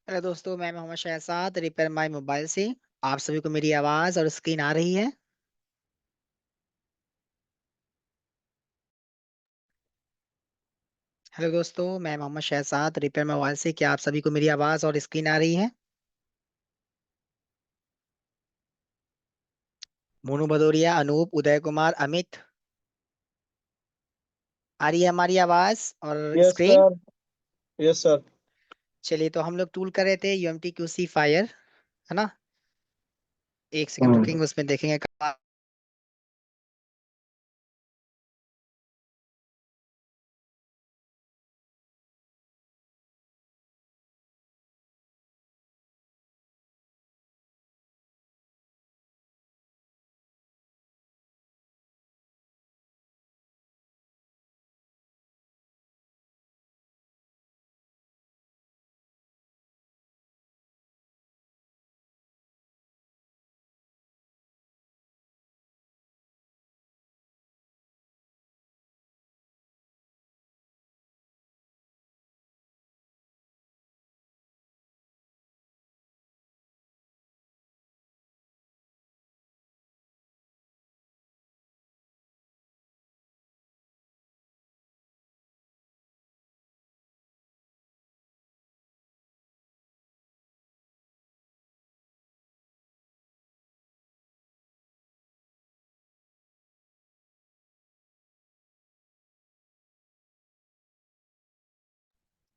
Hello दोस्तों, मैं Mohammad Shahzad repair my mobile से। आप सभी को मेरी आवाज और स्क्रीन आ रही है? हेलो दोस्तों, मैं Mohammad Shahzad repair my mobile से। क्या आप सभी को मेरी आवाज और स्क्रीन आ रही है? मोनू भदौरिया, अनूप, उदय कुमार, अमित, आ रही है हमारी आवाज और yes screen? Sir. Yes sir. चलिए, तो हम लोग टूल कर रहे थे यूएमटी क्यूसी फायर, है ना? एक सेकंड हम्म। रुकेंगे, उसमें देखेंगे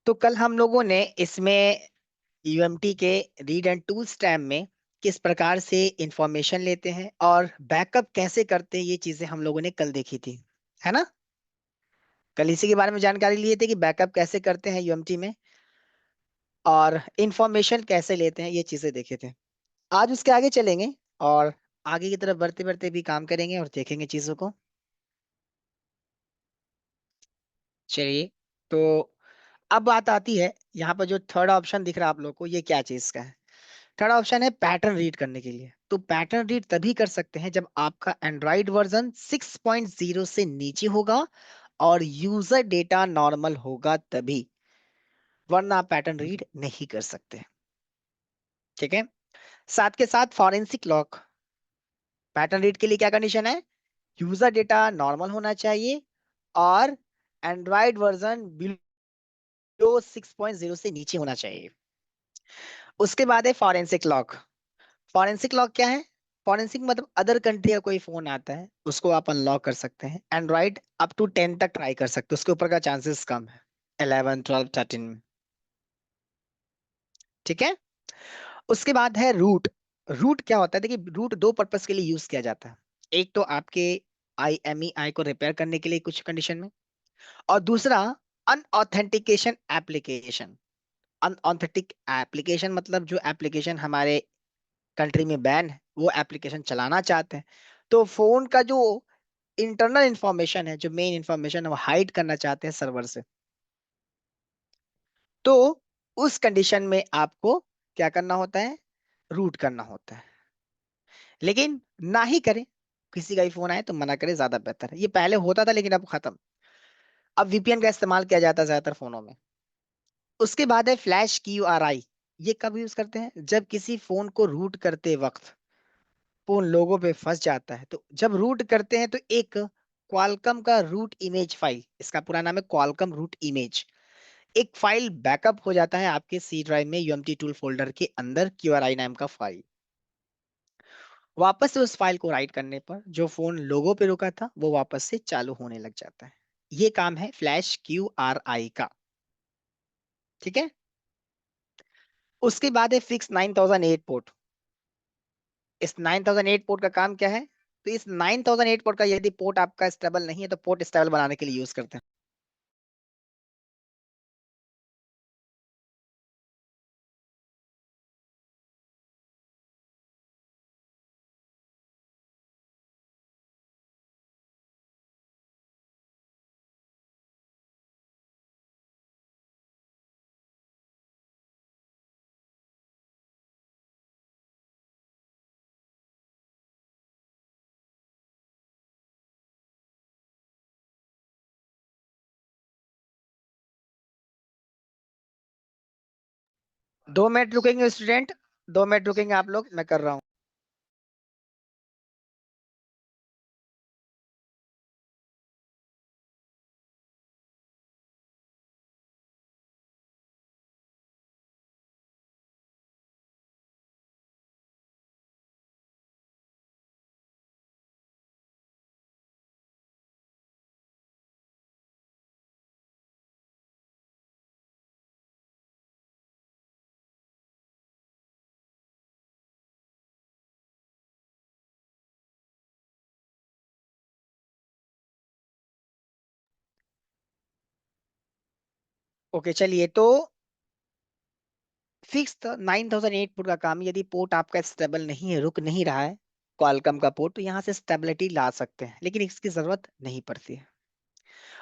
तो कल हम लोगों ने इसमें यूएमटी के रीड एंड टूल्स टैब में किस प्रकार से इंफॉर्मेशन लेते हैं और बैकअप कैसे करते हैं, ये चीजें हम लोगों ने कल देखी थी, है ना? कल इसी के बारे में जानकारी लिए थे कि बैकअप कैसे करते हैं यूएमटी में और इंफॉर्मेशन कैसे लेते हैं, ये चीजें देखे थे। आज उसके आगे चलेंगे और आगे की तरफ बढ़ते बढ़ते भी काम करेंगे और देखेंगे चीजों को। चलिए, तो अब बात आती है, यहाँ पर जो थर्ड ऑप्शन दिख रहा है आप लोग को, ये क्या चीज का है? थर्ड ऑप्शन है पैटर्न रीड करने के लिए। तो पैटर्न रीड तभी कर सकते हैं जब आपका एंड्रॉइड वर्जन 6.0 से नीचे होगा और यूजर डेटा नॉर्मल होगा तभी, वरना आप पैटर्न रीड नहीं कर सकते। ठीक है। साथ के साथ फॉरेंसिक लॉक, पैटर्न रीड के लिए क्या कंडीशन है? यूजर डेटा नॉर्मल होना चाहिए और एंड्रॉइड वर्जन बिलो 6.0 से नीचे होना चाहिए। उसके बाद है फॉरेंसिक लॉक। फॉरेंसिक लॉक क्या है? फॉरेंसिक मतलब अदर कंट्री का कोई फोन आता है उसको आप अनलॉक कर सकते हैं। एंड्रॉइड अप टू 10 तक ट्राई कर सकते हैं, उसके ऊपर का चांसेस कम है, 11, 12, 13 में। ठीक है। उसके बाद है रूट। रूट क्या होता है? देखिए, रूट दो पर्पस के लिए यूज किया जाता है। एक तो आपके IMEI को रिपेयर करने के लिए कुछ कंडीशन में, और दूसरा अनऑथेंटिकेशन एप्लीकेशन। अनऑथेंटिक एप्लीकेशन मतलब जो एप्लीकेशन हमारे कंट्री में बैन है, वो एप्लीकेशन चलाना चाहते हैं, तो फोन का जो इंटरनल इंफॉर्मेशन है, जो मेन इंफॉर्मेशन है, वो हाइड करना चाहते हैं सर्वर से। तो उस कंडीशन में आपको क्या करना होता है? रूट करना होता है। लेकिन ना ही करें, किसी का भी फोन आए तो मना करें, ज्यादा बेहतर है। ये पहले होता था लेकिन अब खत्म। अब VPN का इस्तेमाल किया जाता है ज्यादातर फोनों में। उसके बाद है फ्लैश QRI। ये कब यूज करते हैं? जब किसी फोन को रूट करते वक्त फोन लोगों पे फंस जाता है, तो जब रूट करते हैं तो एक क्वालकम का रूट इमेज फाइल, इसका पूरा नाम है क्वालकम रूट इमेज, एक फाइल बैकअप हो जाता है आपके सी ड्राइव में, यूएमटी टूल फोल्डर के अंदर, QRI नाम का फाइल। वापस से उस फाइल को राइट करने पर जो फोन लोगों पे रुका था वो वापस से चालू होने लग जाता है। ये काम है फ्लैश QRI का। ठीक है। उसके बाद है फिक्स 9008 पोर्ट। इस 9008 पोर्ट का काम क्या है? तो इस 9008 पोर्ट का, यदि पोर्ट आपका स्टेबल नहीं है तो पोर्ट स्टेबल बनाने के लिए यूज करते हैं। 2 मिनट रुकेंगे स्टूडेंट, 2 मिनट रुकेंगे आप लोग, मैं कर रहा हूँ। ओके चलिए, तो फिक्स 9008 पोर्ट का काम, यदि पोर्ट आपका स्टेबल नहीं है, रुक नहीं रहा है, क्वालकॉम का पोर्ट, तो यहाँ से स्टेबिलिटी ला सकते हैं, लेकिन इसकी जरूरत नहीं पड़ती है।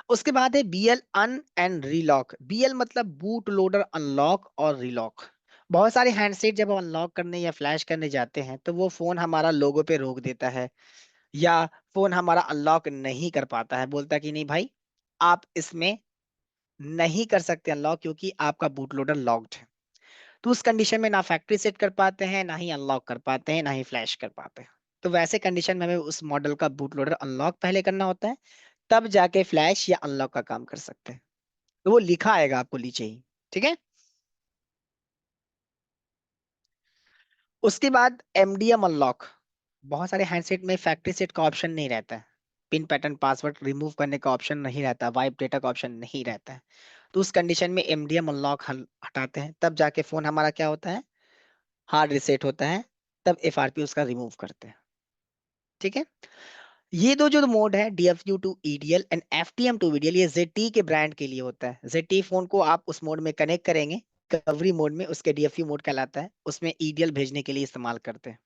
उसके बाद है बीएल अन एंड रीलॉक। बीएल मतलब बूट लोडर अनलॉक और रीलॉक। बहुत सारे हैंडसेट जब हम अनलॉक करने या फ्लैश करने जाते हैं तो वो फोन हमारा लोगो पे रोक देता है, या फोन हमारा अनलॉक नहीं कर पाता है, बोलता है कि नहीं भाई, आप इसमें नहीं कर सकते अनलॉक क्योंकि आपका बूट लोडर लॉक्ड है। तो उस कंडीशन में ना फैक्ट्री सेट कर पाते हैं, ना ही अनलॉक कर पाते हैं, ना ही फ्लैश कर पाते हैं। तो वैसे कंडीशन में हमें उस मॉडल का बूट लोडर अनलॉक पहले करना होता है, तब जाके फ्लैश या अनलॉक का काम कर सकते हैं। तो वो लिखा आएगा आपको नीचे ही, ठीक है। उसके बाद एमडीएम अनलॉक। बहुत सारे हैंडसेट में फैक्ट्री सेट का ऑप्शन नहीं रहता है, पिन पैटर्न पासवर्ड रिमूव करने का ऑप्शन नहीं रहता, वाइप डेटा का ऑप्शन नहीं रहता है। तो उस कंडीशन में एमडीएम अनलॉक हटाते हैं, तब जाके फोन हमारा क्या होता है, हार्ड रिसेट होता है, तब एफआरपी उसका रिमूव करते हैं, ठीक है। ये दो जो मोड है, DFU to EDL and FTM to VDL, ये ZTE के ब्रांड के लिए होता है। ZTE फोन को आप उस मोड में कनेक्ट करेंगे, रिकवरी मोड में, उसके डीएफयू मोड कहलाता है, उसमें ईडीएल भेजने के लिए इस्तेमाल करते हैं।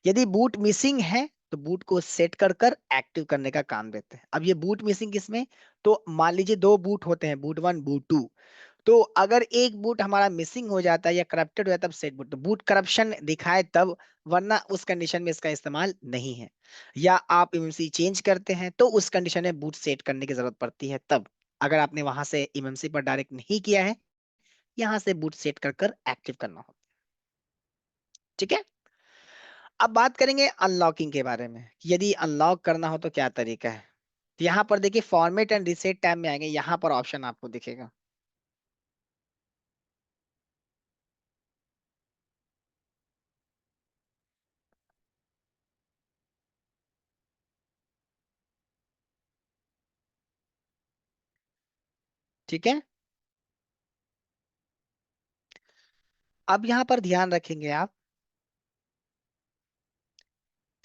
यदि बूट मिसिंग है तो बूट को सेट कर कर एक्टिव करने का काम देते हैं। अब ये बूट मिसिंग किसमें, तो मान लीजिए दो बूट होते हैं, बूट वन बूट टू, तो अगर एक बूट हमारा मिसिंग हो जाता है या करप्टेड हो जाता है, तब सेट बूट, तो बूट करप्शन दिखाए तब, वरना उस कंडीशन में इसका इस्तेमाल नहीं है। या आप इमएमसी चेंज करते हैं तो उस कंडीशन में बूट सेट करने की जरूरत पड़ती है तब। अगर आपने वहां से इमएमसी पर डायरेक्ट नहीं किया है, यहाँ से बूट सेट कर कर एक्टिव करना होता है, ठीक है। अब बात करेंगे अनलॉकिंग के बारे में, कि यदि अनलॉक करना हो तो क्या तरीका है। तो यहाँ पर देखिए फॉर्मेट एंड रिसेट टैब में आएंगे, यहाँ पर ऑप्शन आपको दिखेगा, ठीक है। अब यहाँ पर ध्यान रखेंगे आप,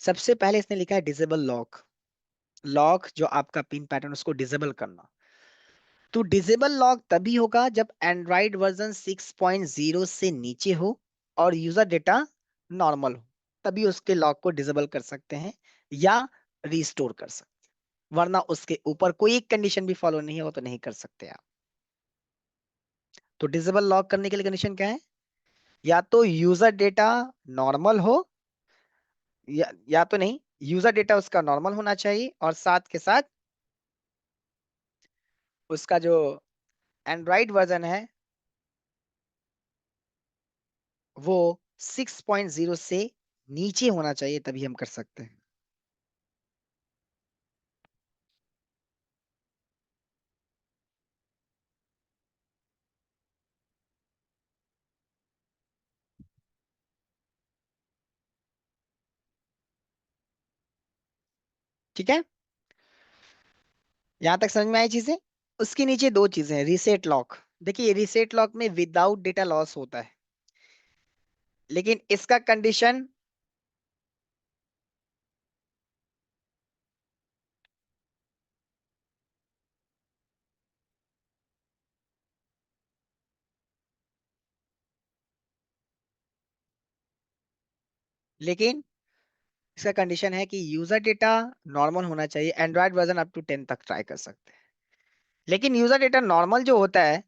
सबसे पहले इसने लिखा है डिसेबल लॉक। लॉक जो आपका पिन पैटर्न, उसको डिसेबल करना। तो डिसेबल लॉक तभी होगा जब एंड्रॉइड वर्जन 6.0 से नीचे हो और यूजर डेटा नॉर्मल हो, तभी उसके लॉक को डिसेबल कर सकते हैं या रिस्टोर कर सकते हैं, वरना उसके ऊपर कोई एक कंडीशन भी फॉलो नहीं हो तो नहीं कर सकते आप। तो डिसेबल लॉक करने के लिए कंडीशन क्या है, या तो यूजर डेटा नॉर्मल हो, या तो नहीं, यूजर डेटा उसका नॉर्मल होना चाहिए, और साथ के साथ उसका जो एंड्रॉइड वर्जन है वो 6.0 से नीचे होना चाहिए, तभी हम कर सकते हैं। ठीक है, यहां तक समझ में आई चीजें। उसके नीचे दो चीजें हैं, रीसेट लॉक। देखिए रीसेट लॉक में विदाउट डेटा लॉस होता है, लेकिन इसका कंडीशन, लेकिन इसका कंडीशन है कि यूजर डेटा नॉर्मल होना चाहिए, एंड्रॉइड वर्जन अप टू 10 तक ट्राई कर सकते हैं। लेकिन यूजर डेटा नॉर्मल जो होता है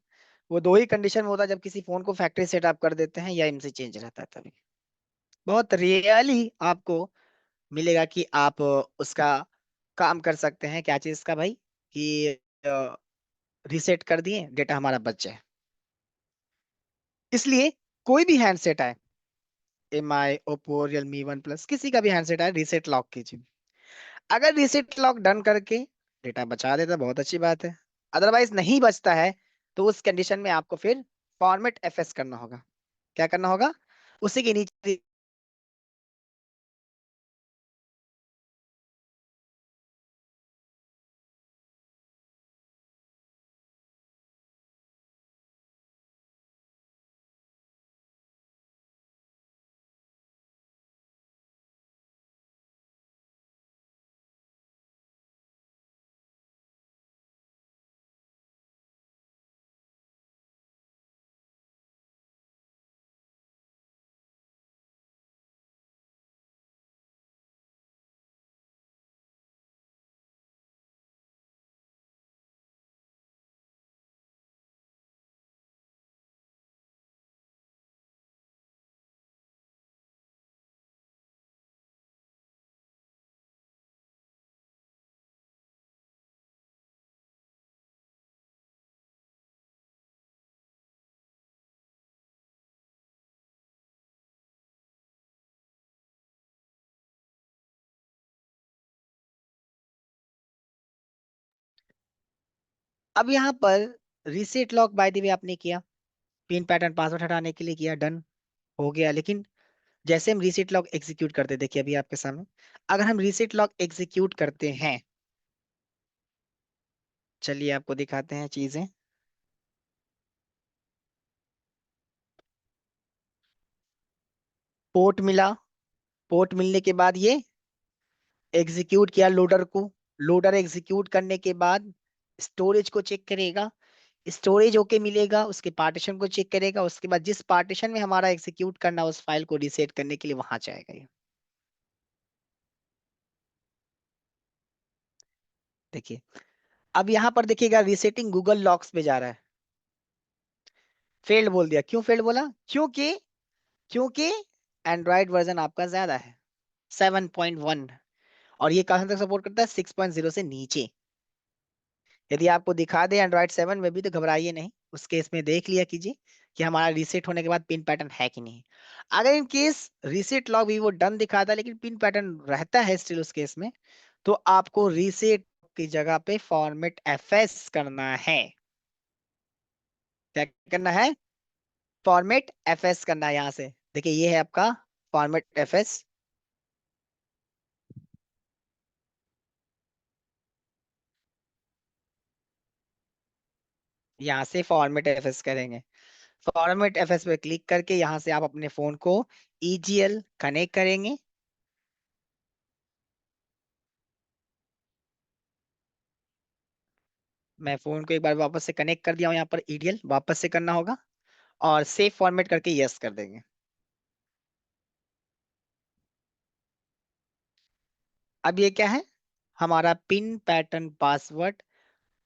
वो दो ही कंडीशन में होता है, जब किसी फोन को फैक्ट्री सेटअप कर देते हैं या इनसे चेंज रहता है तभी। बहुत रियली आपको मिलेगा कि आप उसका काम कर सकते हैं, क्या चीज का भाई, कि रीसेट कर दिए डेटा हमारा बच जाए। इसलिए कोई भी हैंडसेट आए, एम आई, ओप्पो, रियलमी, वन प्लस, किसी का भी हैंडसेट आए, रीसेट लॉक कीजिए। अगर रीसेट लॉक डन करके डेटा बचा देता बहुत अच्छी बात है। अदरवाइज नहीं बचता है तो उस कंडीशन में आपको फिर फॉर्मेट एफएस करना होगा। क्या करना होगा? उसी के नीचे। अब यहाँ पर reset lock by the way आपने किया, पिन पैटर्न पासवर्ड हटाने के लिए किया, डन हो गया। लेकिन जैसे हम रीसेट लॉक एग्जीक्यूट करते, देखिए अभी आपके सामने, अगर हम रीसेट लॉक एग्जीक्यूट करते हैं, चलिए आपको दिखाते हैं चीजें। पोर्ट मिला, पोर्ट मिलने के बाद ये एग्जीक्यूट किया लोडर को। लोडर एग्जीक्यूट करने के बाद स्टोरेज को चेक करेगा, स्टोरेज ओके मिलेगा, उसके पार्टीशन को चेक करेगा, उसके बाद जिस पार्टीशन में हमारा एग्जीक्यूट करना उस फाइल को रीसेट करने के लिए वहां जाएगा ये। देखिए, अब यहाँ पर देखिएगा रीसेटिंग गूगल लॉक्स पे जा रहा है, फेल्ड बोल दिया। क्यों फेल्ड बोला? क्योंकि क्योंकि एंड्रॉइड वर्जन आपका ज्यादा है, 7.1, और ये कहां तक सपोर्ट करता है? 6.0 से नीचे। यदि आपको दिखा दे एंड्रॉइड 7 में भी तो घबराइए नहीं, उस केस में देख लिया कीजिए कि हमारा रीसेट होने के बाद पिन पैटर्न है कि नहीं। अगर इन केस रीसेट लॉग भी वो डन दिखाता है लेकिन पिन पैटर्न रहता है स्टिल उस केस में, तो आपको रीसेट की जगह पे फॉर्मेट एफएस करना है। क्या करना है? फॉर्मेट एफएस करना है। यहाँ से देखिए, ये है आपका फॉर्मेट एफएस। यहाँ से फॉर्मेट एफएस करेंगे। फॉर्मेट एफएस पे क्लिक करके यहाँ से आप अपने फोन को ईजीएल कनेक्ट करेंगे। मैं फोन को एक बार वापस से कनेक्ट कर दिया हूँ, यहाँ पर ईडीएल वापस से करना होगा और सेव फॉर्मेट करके यस कर देंगे। अब ये क्या है? हमारा पिन पैटर्न पासवर्ड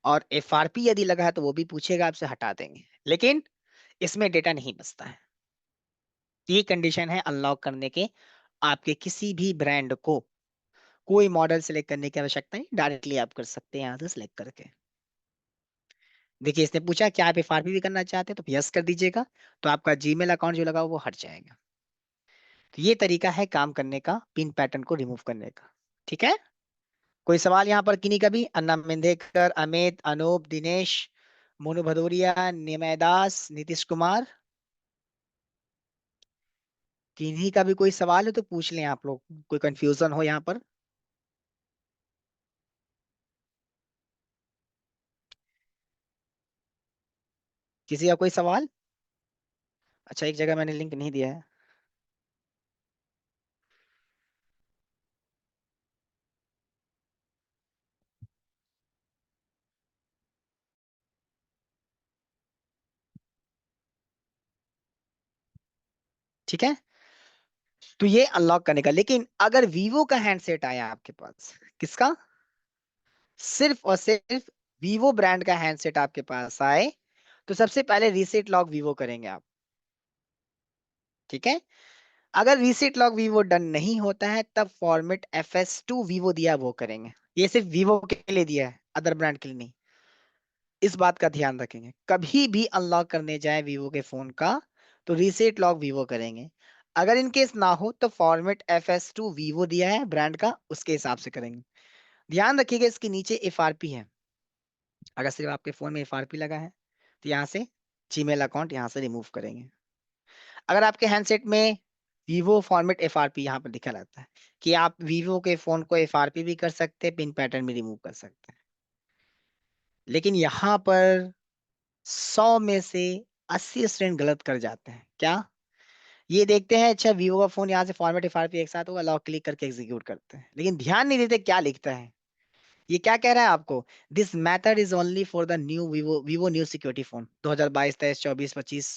और एफआरपी यदि लगा है तो वो भी पूछेगा आपसे, हटा देंगे, लेकिन इसमें डेटा नहीं बचता है। ये कंडीशन है अनलॉक करने के। आपके किसी भी ब्रांड को कोई मॉडल सेलेक्ट करने की आवश्यकता नहीं, डायरेक्टली आप कर सकते हैं यहाँ से सिलेक्ट करके। देखिए, इसने पूछा क्या आप एफआरपी भी करना चाहते हैं, तो यस कर दीजिएगा, तो आपका जीमेल अकाउंट जो लगा हुआ वो हट जाएगा। तो ये तरीका है काम करने का, पिन पैटर्न को रिमूव करने का। ठीक है? कोई सवाल यहाँ पर किन्हीं का भी? अन्ना मेंढेकर, अमित, अनूप, दिनेश, मोनू भदौरिया, निमय दास, नीतीश कुमार, किन्हीं का भी कोई सवाल है तो पूछ लें आप लोग, कोई कंफ्यूजन हो यहाँ पर। किसी का कोई सवाल? अच्छा, एक जगह मैंने लिंक नहीं दिया है। ठीक है, तो ये अनलॉक करने का। लेकिन अगर वीवो का हैंडसेट आया आपके पास, किसका? सिर्फ और सिर्फ वीवो ब्रांड का हैंडसेट आपके पास आए, तो सबसे पहले रीसेट लॉक वीवो करेंगे आप। ठीक है? अगर रीसेट लॉक वीवो डन नहीं होता है तब फॉर्मेट FS2 वीवो दिया वो करेंगे। ये सिर्फ वीवो के लिए दिया है, अदर ब्रांड के लिए नहीं। इस बात का ध्यान रखेंगे, कभी भी अनलॉक करने जाए वीवो के फोन का तो रीसेट लॉक वीवो करेंगे। अगर इनकेस ना हो तो फॉर्मेट FS2 वीवो दिया है ब्रांड का, उसके हिसाब से करेंगे। ध्यान रखिएगा इसके नीचे FRP है। अगर सिर्फ आपके फोन में FRP लगा है तो यहाँ से जीमेल अकाउंट यहाँ से रिमूव करेंगे। अगर आपके हैंडसेट में वीवो फॉर्मेट FRP यहाँ पर लिखा रहता है कि आप वीवो के फोन को FRP भी कर सकते हैं, पिन पैटर्न भी रिमूव कर सकते हैं। लेकिन यहाँ पर 100 में से 80 स्टूडेंट गलत कर जाते हैं। क्या? ये देखते हैं अच्छा वीवो का फोन यहाँ से फॉर्मेट FRP एक साथ होगा, लॉक क्लिक करके एग्जीक्यूट करते हैं, लेकिन ध्यान नहीं देते क्या लिखता है। ये क्या कह रहा है आपको? This method is only for the new Vivo new security phone 2022 23 24 25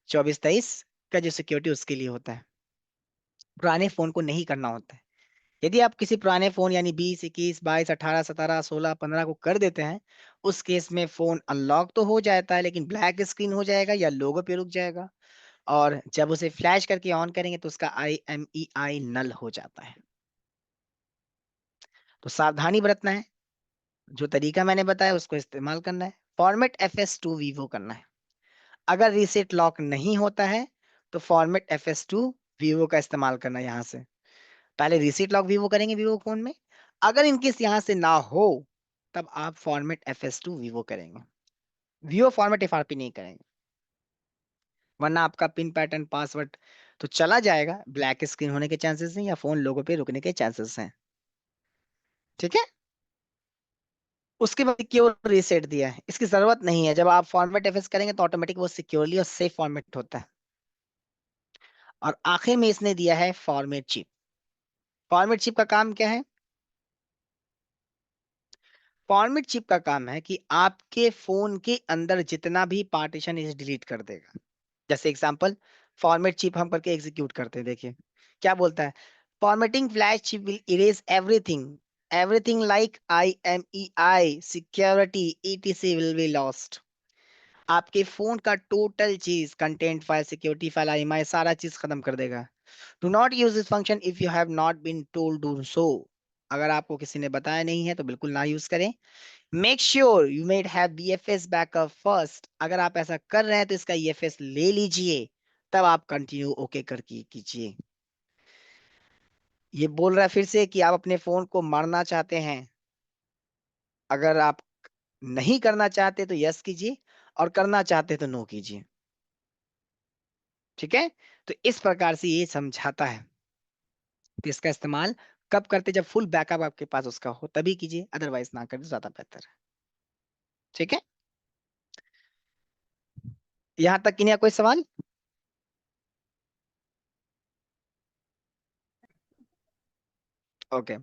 24 23 का जो सिक्योरिटी उसके लिए होता है, पुराने फोन को नहीं करना होता है। यदि आप किसी पुराने फोन यानी 20 21 22 18 17 16 15 को कर देते हैं, उस केस में फोन अनलॉक तो हो जाता है लेकिन ब्लैक स्क्रीन हो जाएगा या लोगो पे रुक जाएगा, और जब उसे फ्लैश करके ऑन करेंगे तो उसका IMEI नल हो जाता है। तो सावधानी बरतना है, जो तरीका मैंने बताया उसको इस्तेमाल करना है, फॉर्मेट FS2 वीवो करना है। अगर रीसेट लॉक नहीं होता है तो फॉर्मेट FS2 वीवो का इस्तेमाल करना है। यहाँ से पहले रीसेट लॉक वीवो करेंगे वीवो फोन में, अगर इनकेस यहाँ से ना हो तब आप फॉर्मेट FS2 वीवो करेंगे, वीवो फॉर्मेट FRP नहीं करेंगे, वरना आपका पिन पैटर्न पासवर्ड तो चला जाएगा, ब्लैक स्क्रीन होने के चांसेस हैं या फोन लोगो पे रुकने के चांसेस हैं। ठीक है। उसके बाद सिक्योर रीसेट दिया है, इसकी जरूरत नहीं है, जब आप फॉर्मेट FS करेंगे तो ऑटोमेटिक वो सिक्योरली और सेफ फॉर्मेट होता है। और आखिर में इसने दिया है फॉर्मेट चिप। फॉर्मेट चिप का काम क्या है? फॉर्मेट चिप का काम है कि आपके फोन के अंदर जितना भी पार्टीशन इसे डिलीट कर देगा। जैसे एग्जांपल, फॉर्मेट चिप हम करके एग्जीक्यूट करते हैं, देखिए क्या बोलता है, formatting flash chip will erase everything, everything like IMEI security ETC will be lost. आपके फोन का टोटल चीज, content file, security file, IMEI सारा चीज खत्म कर देगा। Do not use this function if you have not been told do so. अगर आपको किसी ने बताया नहीं है तो बिल्कुल ना यूज करें। Make sure you made have BFS backup first. अगर आप ऐसा कर रहे हैं तो इसका EFS ले लीजिए, तब आप कंटिन्यू ओके कर कीजिए। ये बोल रहा है फिर से कि आप अपने फोन को मारना चाहते हैं, अगर आप नहीं करना चाहते तो यस कीजिए, और करना चाहते तो नो कीजिए। ठीक है। तो इस प्रकार से ये समझाता है। तो इसका इस्तेमाल कब करते? जब फुल बैकअप आपके पास उसका हो तभी कीजिए, अदरवाइज ना करें तो ज्यादा बेहतर है। ठीक है। यहां तक कि नहीं कोई सवाल? ओके।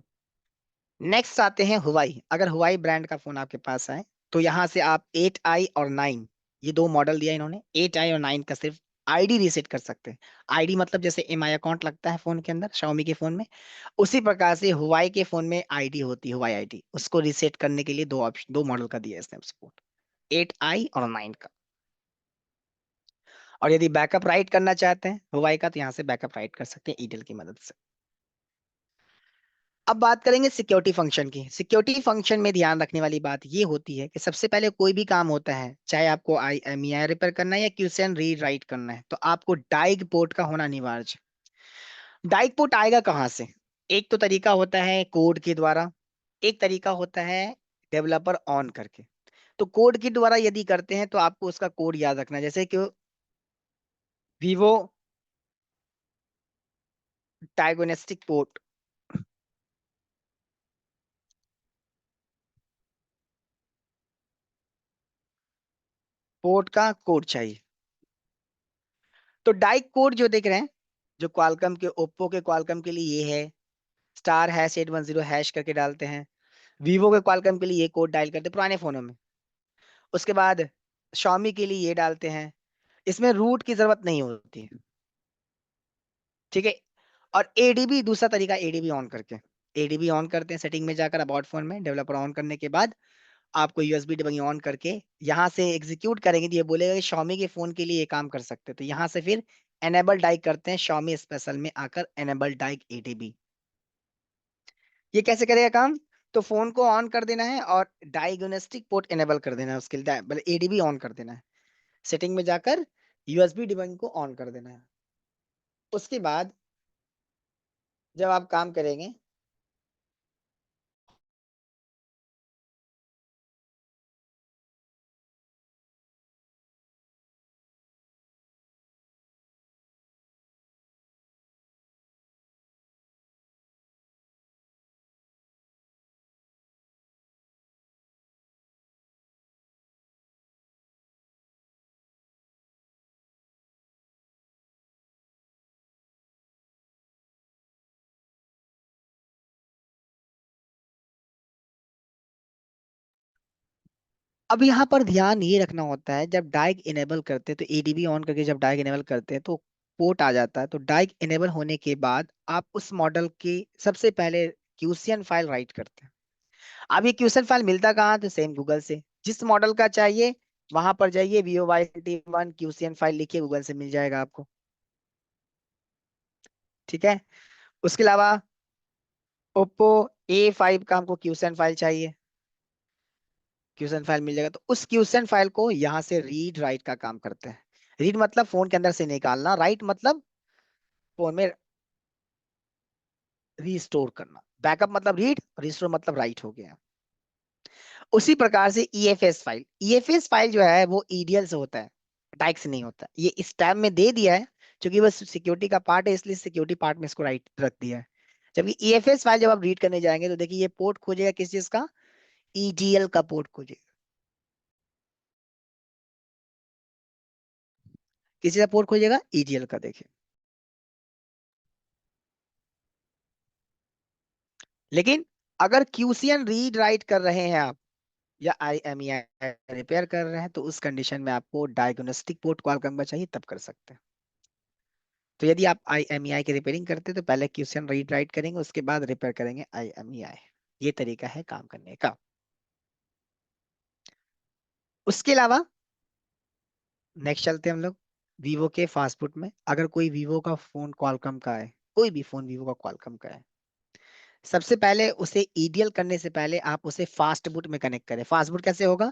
नेक्स्ट आते हैं हुआई। अगर हुआई ब्रांड का फोन आपके पास है तो यहाँ से आप 8i और 9, ये दो मॉडल दिया इन्होंने, 8i और 9 का सिर्फ आईडी रीसेट कर सकते हैं। आईडी मतलब जैसे MI अकाउंट लगता है फोन के अंदर, Xiaomi के फोन में, उसी प्रकार से हुआई के फोन में आईडी होती है, हुआई आईडी। उसको रीसेट करने के लिए दो ऑप्शन, दो मॉडल का दिया है इसने सपोर्ट, 8i और 9 का। और यदि बैकअप राइट करना चाहते हैं हुआई का तो यहाँ से बैकअप राइट कर सकते हैं ईटेल की मदद से। अब बात करेंगे सिक्योरिटी फंक्शन की। सिक्योरिटी फंक्शन में ध्यान रखने वाली बात ये होती है कि सबसे पहले कोई भी काम होता है, चाहे आपको IMEI रिपेयर करना है या क्यूसेन रीड राइट करना है, तो आपको डाइग पोर्ट का होना अनिवार्य है। डाइग पोर्ट आएगा कहाँ से? एक तो तरीका होता है कोड के द्वारा, एक तरीका होता है डेवलपर ऑन करके। तो कोड के द्वारा यदि करते हैं तो आपको उसका कोड याद रखना है, जैसे कि विवो डायग्नोस्टिक पोर्ट, पोर्ट का कोड चाहिए। तो डाइग कोड जो देख रहे हैं, जो क्वालकम के, ओप्पो के क्वालकम के लिए ये है, *#810# करके डालते हैं। वीवो के क्वालकम के लिए ये कोड डायल करते हैं पुराने फोनों में। उसके बाद Xiaomi के लिए ये डालते हैं। इसमें रूट की जरूरत नहीं होती है। ठीक है। और ADB दूसरा तरीका, ADB ऑन करके, ADB ऑन करते हैं सेटिंग में जाकर, अबाउट फोन में डेवलपर ऑन करने के बाद आपको USB डिबगिंग ऑन करके यहाँ से एग्जीक्यूट करेंगे तो ये बोलेगा कि Xiaomi के फोन के लिए ये काम कर सकते हैं, तो यहाँ से फिर एनेबल डाइक करते हैं Xiaomi स्पेशल में आकर, एनेबल डाइक ADB। ये कैसे करेगा काम? तो फोन को ऑन कर देना है और डायग्नोस्टिक पोर्ट एनेबल कर देना है, उसके लिए ADB ऑन कर देना है सेटिंग में जाकर, यूएसबी डिबगिंग को ऑन कर देना है। उसके बाद जब आप काम करेंगे, अब यहाँ पर ध्यान ये रखना होता है, जब डाइग इनेबल करते हैं तो एडीबी ऑन करके जब डाइग इनेबल करते हैं तो पोर्ट आ जाता है। तो डाइग इनेबल होने के बाद आप उस मॉडल की सबसे पहले क्यूसियन फाइल राइट करते हैं। अब ये क्यूसियन फाइल मिलता कहाँ, तो सेम गूगल से। जिस मॉडल का चाहिए वहां पर जाइए, VOYLT1 क्यूसियन फाइल लिखिए, गूगल से मिल जाएगा आपको। ठीक है। उसके अलावा ओप्पो A5 का हमको क्यूसियन फाइल चाहिए, क्यूशन फाइल मिल जाएगा। तो उस क्यूशन फाइल को यहाँ से रीड राइट का काम करते हैं। रीड मतलब फोन के अंदर से निकालना, राइट मतलब फोन में रीस्टोर करना। बैकअप मतलब रीड, रिस्टोर मतलब राइट हो गया। उसी प्रकार से ईएफएस फाइल जो है वो ईडीएल से होता है, डाइक से नहीं होता। ये इस टैब में दे दिया है क्योंकि बस सिक्योरिटी का पार्ट है, इसलिए सिक्योरिटी पार्ट में इसको राइट रख दिया है। जबकि ईएफएस फाइल जब आप रीड करने जाएंगे तो देखिए ये पोर्ट खोजेगा किस चीज का, ईडीएल का पोर्ट खोजेगा। किसी का पोर्ट खोजेगा, ईडीएल का। देखिए, लेकिन अगर क्यूसियन रीड राइट कर रहे हैं आप, या IMEI रिपेयर कर रहे हैं, तो उस कंडीशन में आपको डायग्नोस्टिक पोर्ट क्वालकॉम का चाहिए, तब कर सकते हैं। तो यदि आप IMEI की रिपेयरिंग करते हैं तो पहले क्यूसियन रीड राइट करेंगे, उसके बाद रिपेयर करेंगे IMEI। ये तरीका है काम करने का। उसके अलावा नेक्स्ट चलते हैं हम लोग वीवो के फास्टपुट में। अगर कोई वीवो का फोन क्वालकॉम का है, कोई भी फोन वीवो का क्वालकॉम का है, सबसे पहले उसे ईडीएल करने से पहले आप उसे फास्ट बूट में कनेक्ट करें। फास्ट बूट कैसे होगा,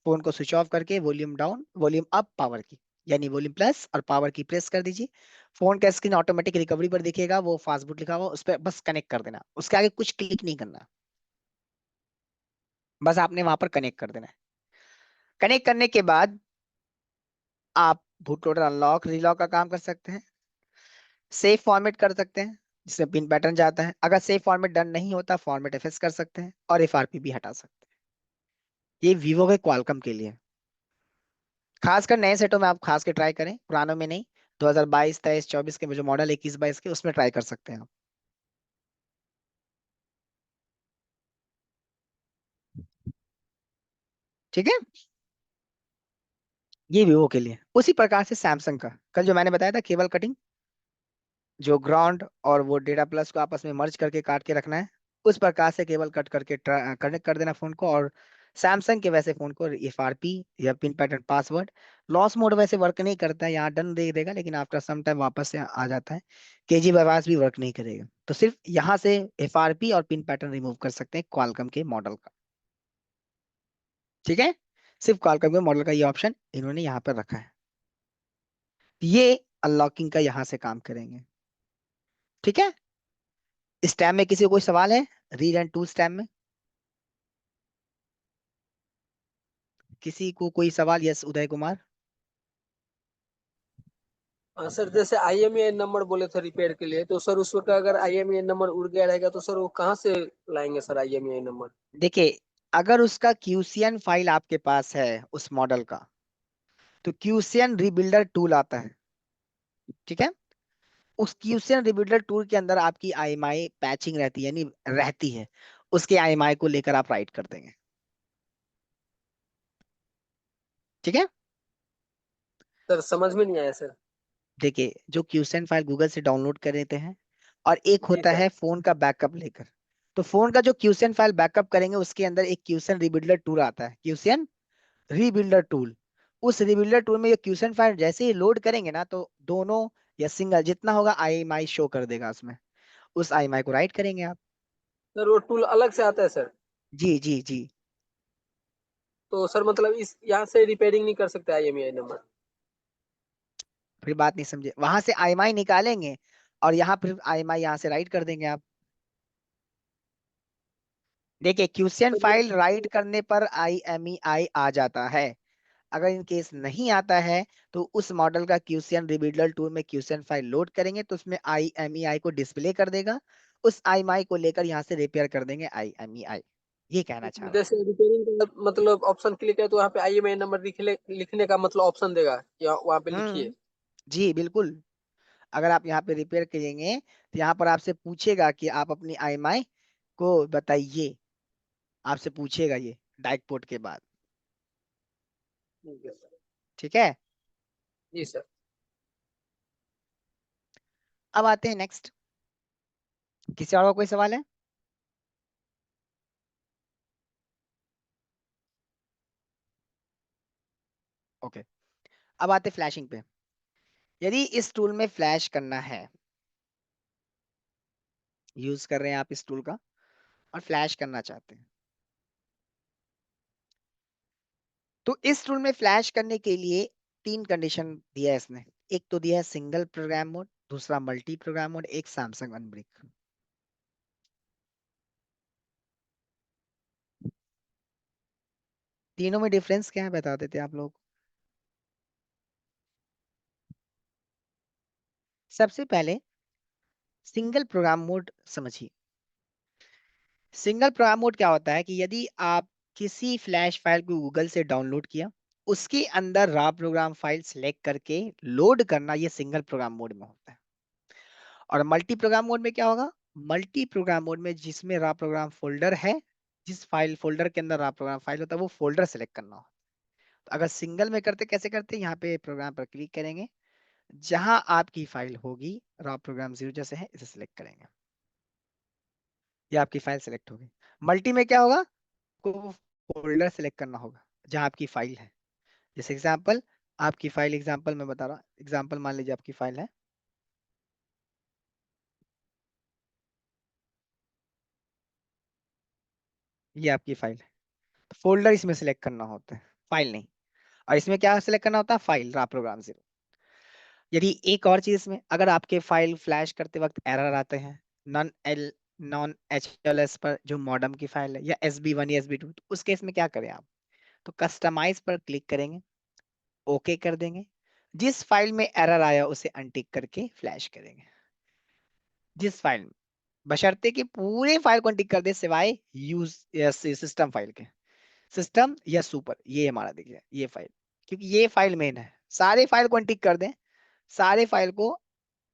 फोन को स्विच ऑफ करके volume down, volume up, power की यानी वॉल्यूम प्लस और पावर की प्रेस कर दीजिए। फोन का स्क्रीन ऑटोमेटिक रिकवरी पर दिखेगा, वो फास्ट बूट लिखा हुआ, उस पर बस कनेक्ट कर देना, उसके आगे कुछ क्लिक नहीं करना, बस आपने वहां पर कनेक्ट कर देना है। कनेक्ट करने के बाद आप बूट लोडर अनलॉक रीलॉक का काम कर सकते हैं, सेव फॉर्मेट कर सकते हैं जिसमें पिन पैटर्न जाता है। अगर सेव फॉर्मेट डन नहीं होता, फॉर्मेट एफएस कर सकते हैं और FRP भी हटा सकते हैं। ये वीवो के क्वालकॉम के लिए। खासकर नए सेटों में आप खास के ट्राई करें, पुरानों में नहीं। 2022, 23, 24 के जो मॉडल 21, 22 के, उसमें ट्राई कर सकते हैं आप। ठीक है। ये वीवो के लिए। उसी प्रकार से सैमसंग का कल जो मैंने बताया था केबल कटिंग, जो ग्राउंड और वो डेटा प्लस को आपस में मर्ज करके काट के रखना है, उस प्रकार से केबल कट करके कनेक्ट कर देना फोन को। और सैमसंग के वैसे फोन को FRP या pin pattern password, loss mode वैसे वर्क नहीं करता है, यहाँ डन दे देगा लेकिन आफ्टर सम टाइम वापस से आ जाता है। केजी बाईपास भी वर्क नहीं करेगा, तो सिर्फ यहाँ से FRP और पिन पैटर्न रिमूव कर सकते हैं क्वालकॉम के मॉडल का। ठीक है। सिर्फ क्वालकॉम के मॉडल का ये ऑप्शन इन्होंने यहाँ पर रखा है। ये अनलॉकिंग का यहाँ से काम करेंगे। ठीक है। इस टैब में किसी को कोई सवाल है, रीड एंड टूल्स टैब में किसी को कोई सवाल? यस, उदय कुमार। हाँ सर, जैसे IMEI नंबर बोले थे रिपेयर के लिए, तो सर उसका अगर IMEI नंबर उड़ गया रहेगा तो सर वो कहाँ से लाएंगे सर IMEI नंबर? देखिए, अगर उसका क्यूसियन फाइल आपके पास है उस मॉडल का, तो क्यूसियन रिबिल्डर टूल आता है। ठीक है। उस क्यूसियन रिबिल्डर टूल के अंदर आपकी IMI पैचिंग रहती है, यानी रहती है, उसके IMI को लेकर आप राइट कर देंगे। ठीक है। सर समझ में नहीं आया सर। देखिए, जो क्यूसेंट फाइल गूगल से डाउनलोड कर लेते हैं, और एक जी होता सर। है फोन का बैकअप लेकर। तो फोन का जो क्यूसेंट फाइल बैकअप करेंगे उसके अंदर एक क्यूसेंट रिबिल्डर टूल आता है, क्यूसेंट रीबिल्डर टूल। उस रिबिल्डर टूल में ये क्यूसेंट फाइल जैसे ही लोड करेंगे ना, तो दोनों या सिंगल जितना होगा IMI शो कर देगा उसमें। उस IMI को राइट करेंगे आप। सर वो टूल अलग से आता है सर? जी जी जी। तो सर मतलब इस यहाँ से रिपेयरिंग नहीं कर सकते IMEI नंबर? फिर बात नहीं समझे, वहां से IMI निकालेंगे और यहाँ फिर IMI यहाँ से राइट कर देंगे आप। देखिए क्वेश्चन तो फाइल राइट करने पर IMEI आ जाता है। अगर इन केस नहीं आता है तो उस मॉडल का क्वेश्चन रिवीडल टूल में क्वेश्चन फाइल लोड करेंगे तो उसमें IMEI को डिस्प्ले कर देगा। उस IMEI को लेकर यहाँ से रिपेयर कर देंगे IMEI। ये कहना चाह रहा हूँ। जैसे रिपेयरिंग का मतलब ऑप्शन क्लिक है तो वहाँ पे IMEI नंबर लिखने का मतलब ऑप्शन देगा या वहाँ पे लिखिए। जी बिल्कुल। अगर आप यहाँ पे रिपेयर करेंगे तो यहाँ पर आपसे पूछेगा कि आप अपनी IMEI को बताइए, आपसे पूछेगा ये डाइक पोर्ट के बाद। ठीक है सर। ठीक है। जी सर। अब आते हैं नेक्स्ट। किसी और का कोई सवाल है? ओके। अब आते फ्लैशिंग पे। यदि इस टूल में फ्लैश करना है, यूज कर रहे हैं आप इस टूल का और फ्लैश करना चाहते हैं, तो इस टूल में फ्लैश करने के लिए तीन कंडीशन दिया है इसने। एक तो दिया है सिंगल प्रोग्राम मोड, दूसरा मल्टी प्रोग्राम मोड, एक सैमसंग अनब्रेक। तीनों में डिफरेंस क्या है बता देते आप लोग। सबसे पहले सिंगल प्रोग्राम मोड समझिए। सिंगल प्रोग्राम मोड क्या होता है कि यदि आप किसी फ्लैश फाइल को गूगल से डाउनलोड किया, उसके अंदर रॉ प्रोग्राम फाइल सिलेक्ट करके लोड करना, ये सिंगल प्रोग्राम मोड में होता है। और मल्टी प्रोग्राम मोड में क्या होगा? मल्टी प्रोग्राम मोड में जिसमें रॉ प्रोग्राम फोल्डर है, जिस फाइल फोल्डर के अंदर रॉ प्रोग्राम फाइल होता है वो फोल्डर सेलेक्ट करना हो। तो अगर सिंगल में करते कैसे करते हैं, यहाँ पे प्रोग्राम पर क्लिक करेंगे, जहां आपकी फाइल होगी रॉ प्रोग्राम 0 जैसे है इसे सिलेक्ट करेंगे, ये आपकी फाइल सेलेक्ट होगी। मल्टी में क्या होगा? को फोल्डर सेलेक्ट करना होगा जहां आपकी फाइल है। जैसे एग्जांपल, आपकी फाइल एग्जांपल मैं बता रहा हूँ, एग्जांपल मान लीजिए आपकी फाइल है, ये आपकी फाइल है, तो फोल्डर इसमें सेलेक्ट करना होता है, फाइल नहीं। और इसमें क्या सेलेक्ट करना होता है? File raw program 0। यदि एक और चीज में अगर आपके फाइल फ्लैश करते वक्त एरर आते हैं, नॉन HLS पर जो मॉडेम की फाइल है, या SB1 या SB2, तो उस केस में क्या करें आप? तो कस्टमाइज पर क्लिक करेंगे, ओके कर देंगे, जिस फाइल में एरर आया उसे अनटिक करके फ्लैश करेंगे। जिस फाइल में, बशर्ते कि पूरे फाइल को अनटिक कर दे सिवाय यूज या सिस्टम फाइल के। सिस्टम या सुपर, ये हमारा देखिए ये फाइल, क्योंकि ये फाइल मेन है। सारे फाइल को अनटिक कर दें, सारे फाइल को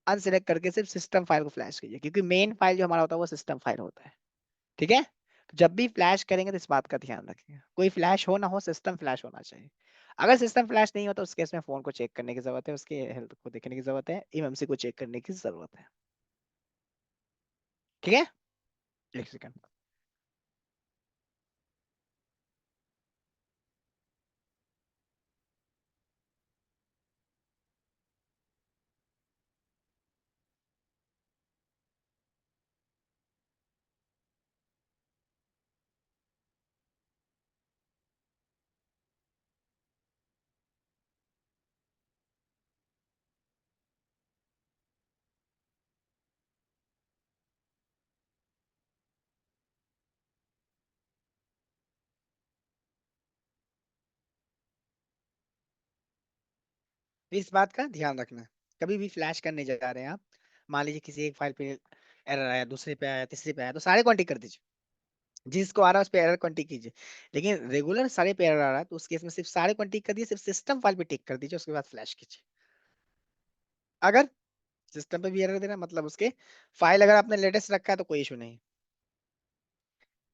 अनसिलेक्ट करके सिर्फ सिस्टम फाइल को फ्लैश कीजिए, क्योंकि मेन फाइल जो हमारा होता है वो सिस्टम फाइल होता है। ठीक है। तो जब भी फ्लैश करेंगे तो इस बात का ध्यान रखिएगा, कोई फ्लैश हो ना हो, सिस्टम फ्लैश होना चाहिए। अगर सिस्टम फ्लैश नहीं होता उस केस में फोन को चेक करने की जरूरत है, उसके हेल्थ को देखने की जरूरत है, MMC को चेक करने की जरूरत है। ठीक है। एक सेकंड। इस बात का ध्यान रखना, कभी भी फ्लैश करने जा रहे हैं आप, मान लीजिए किसी एक फाइल पे एरर आया, दूसरे पे आया, तीसरे पे आया, तो सारे कॉन्टिक कर दीजिए। जिसको आ रहा है उस पे एरर कॉन्टिक कीजिए। लेकिन रेगुलर सारे पे एरर आ रहा है तो उस केस में सिर्फ सारे कॉन्टिक कर दिए, सिर्फ सिस्टम फाइल पे टिक कर दीजिए, उसके बाद फ्लैश कीजिए। अगर सिस्टम पे भी एरर दे रहा है मतलब उसके फाइल अगर आपने लेटेस्ट रखा है तो कोई इशू नहीं,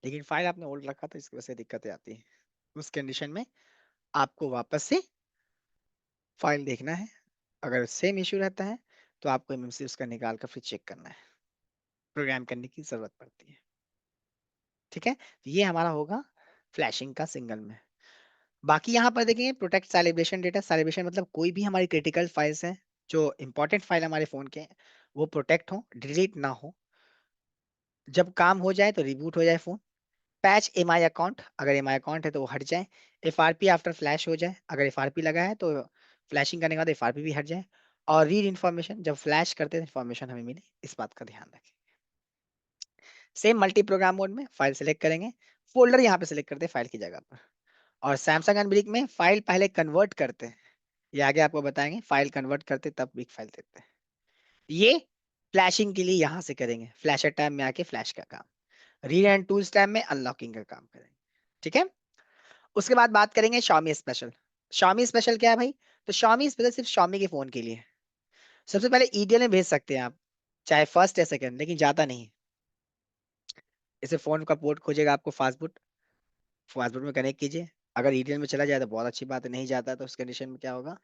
लेकिन फाइल आपने ओल्ड रखा तो इसकी वजह से दिक्कतें आती है। उस कंडीशन में आपको वापस से फाइल देखना है। अगर सेम इशू रहता है तो आपको MMC उसका निकाल कर फिर चेक करना है, प्रोग्राम करने की जरूरत पड़ती है। ठीक है। तो ये हमारा होगा फ्लैशिंग का सिंगल में। बाकी यहाँ पर देखेंगे प्रोटेक्ट सेलिब्रेशन डेटा। सेलिब्रेशन मतलब कोई भी हमारी क्रिटिकल फाइल्स हैं, जो इंपॉर्टेंट फाइल हमारे फोन के हैं, वो प्रोटेक्ट हो, डिलीट ना हो। जब काम हो जाए तो रिबूट हो जाए फोन। पैच MI अकाउंट, अगर MI अकाउंट है तो वो हट जाए। FRP आफ्टर फ्लैश हो जाए, अगर FRP लगा है तो फ्लैशिंग करने के बाद FRP भी हट जाए। और रीड इन्फॉर्मेशन, जब फ्लैश करते हैं इन्फॉर्मेशन हमें मिले, इस बात का ध्यान रखें। सेम मल्टी प्रोग्राम मोड में फाइल सेलेक्ट करेंगे, फोल्डर यहाँ पे सेलेक्ट करते हैं फाइल की जगह पर। और सैमसंग एंड ब्रिक में फाइल पहले कन्वर्ट करते हैं, ये आगे आपको बताएंगे, फाइल कन्वर्ट करते तब बिग फाइल देते हैं। ये फ्लैशिंग के लिए यहाँ से करेंगे, फ्लैशर टैब में आके फ्लैश का काम, रीड एंड टूल्स टैब में अनलॉकिंग का काम करेंगे। ठीक है। उसके बाद बात करेंगे Xiaomi स्पेशल। Xiaomi स्पेशल क्या है भाई? तो Xiaomi स्पेशल सिर्फ Xiaomi के फोन के लिए है। सबसे पहले ईडीएल में भेज सकते हैं आप, चाहे फर्स्ट या सेकंड, लेकिन जाता नहीं। इसे फोन का पोर्ट खोजेगा आपको, फास्टबूट, फास्टबूट में कनेक्ट कीजिए। अगर ईडीएल में चला जाए तो बहुत अच्छी बात है, नहीं जाता तो उस कंडीशन में क्या होगा,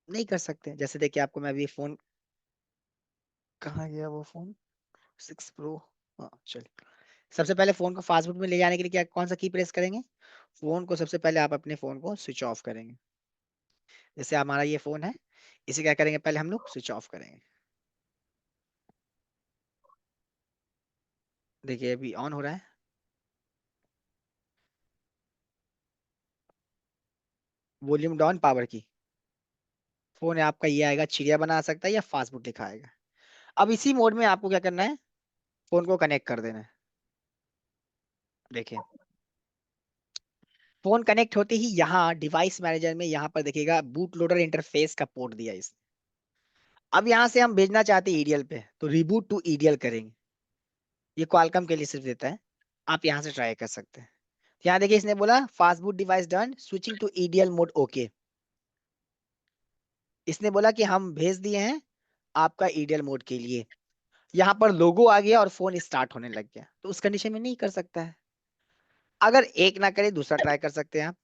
नहीं कर सकते। जैसे देखिए आपको मैं अभी फोन, कहाँ गया वो फोन, 6 प्रो, हाँ चलिए। सबसे पहले फोन को फास्टबूट में ले जाने के लिए क्या, कौन सा की प्रेस करेंगे, फोन को सबसे पहले आप अपने फोन को स्विच ऑफ करेंगे। जैसे हमारा ये फोन है, इसे क्या करेंगे, पहले हम लोग स्विच ऑफ करेंगे। देखिए अभी ऑन हो रहा है, वॉल्यूम डाउन, पावर की। फोन है आपका, ये आएगा चिड़िया बना सकता है या फास्टबूट दिखाएगा। अब इसी मोड में आपको क्या करना है, फोन को कनेक्ट कर देना है। देखिए फोन कनेक्ट होते ही यहाँ डिवाइस मैनेजर में यहाँ पर देखिएगा बूट लोडर इंटरफेस का पोर्ट दिया है इसने। अब यहाँ से हम भेजना चाहते हैं ईडीएल पे, तो रिबूट टू ईडीएल करेंगे। ये क्वालकॉम के लिए सिर्फ देता है, आप यहाँ से ट्राई कर सकते हैं। यहाँ देखिए इसने बोला fast boot device done, switching to EDL mode okay. इसने बोला कि हम भेज दिए हैं आपका ईडीएल मोड के लिए। यहाँ पर लोगो आ गया और फोन स्टार्ट होने लग गया, तो उस कंडीशन में नहीं कर सकता है। अगर एक ना करे दूसरा ट्राई कर सकते हैं आप।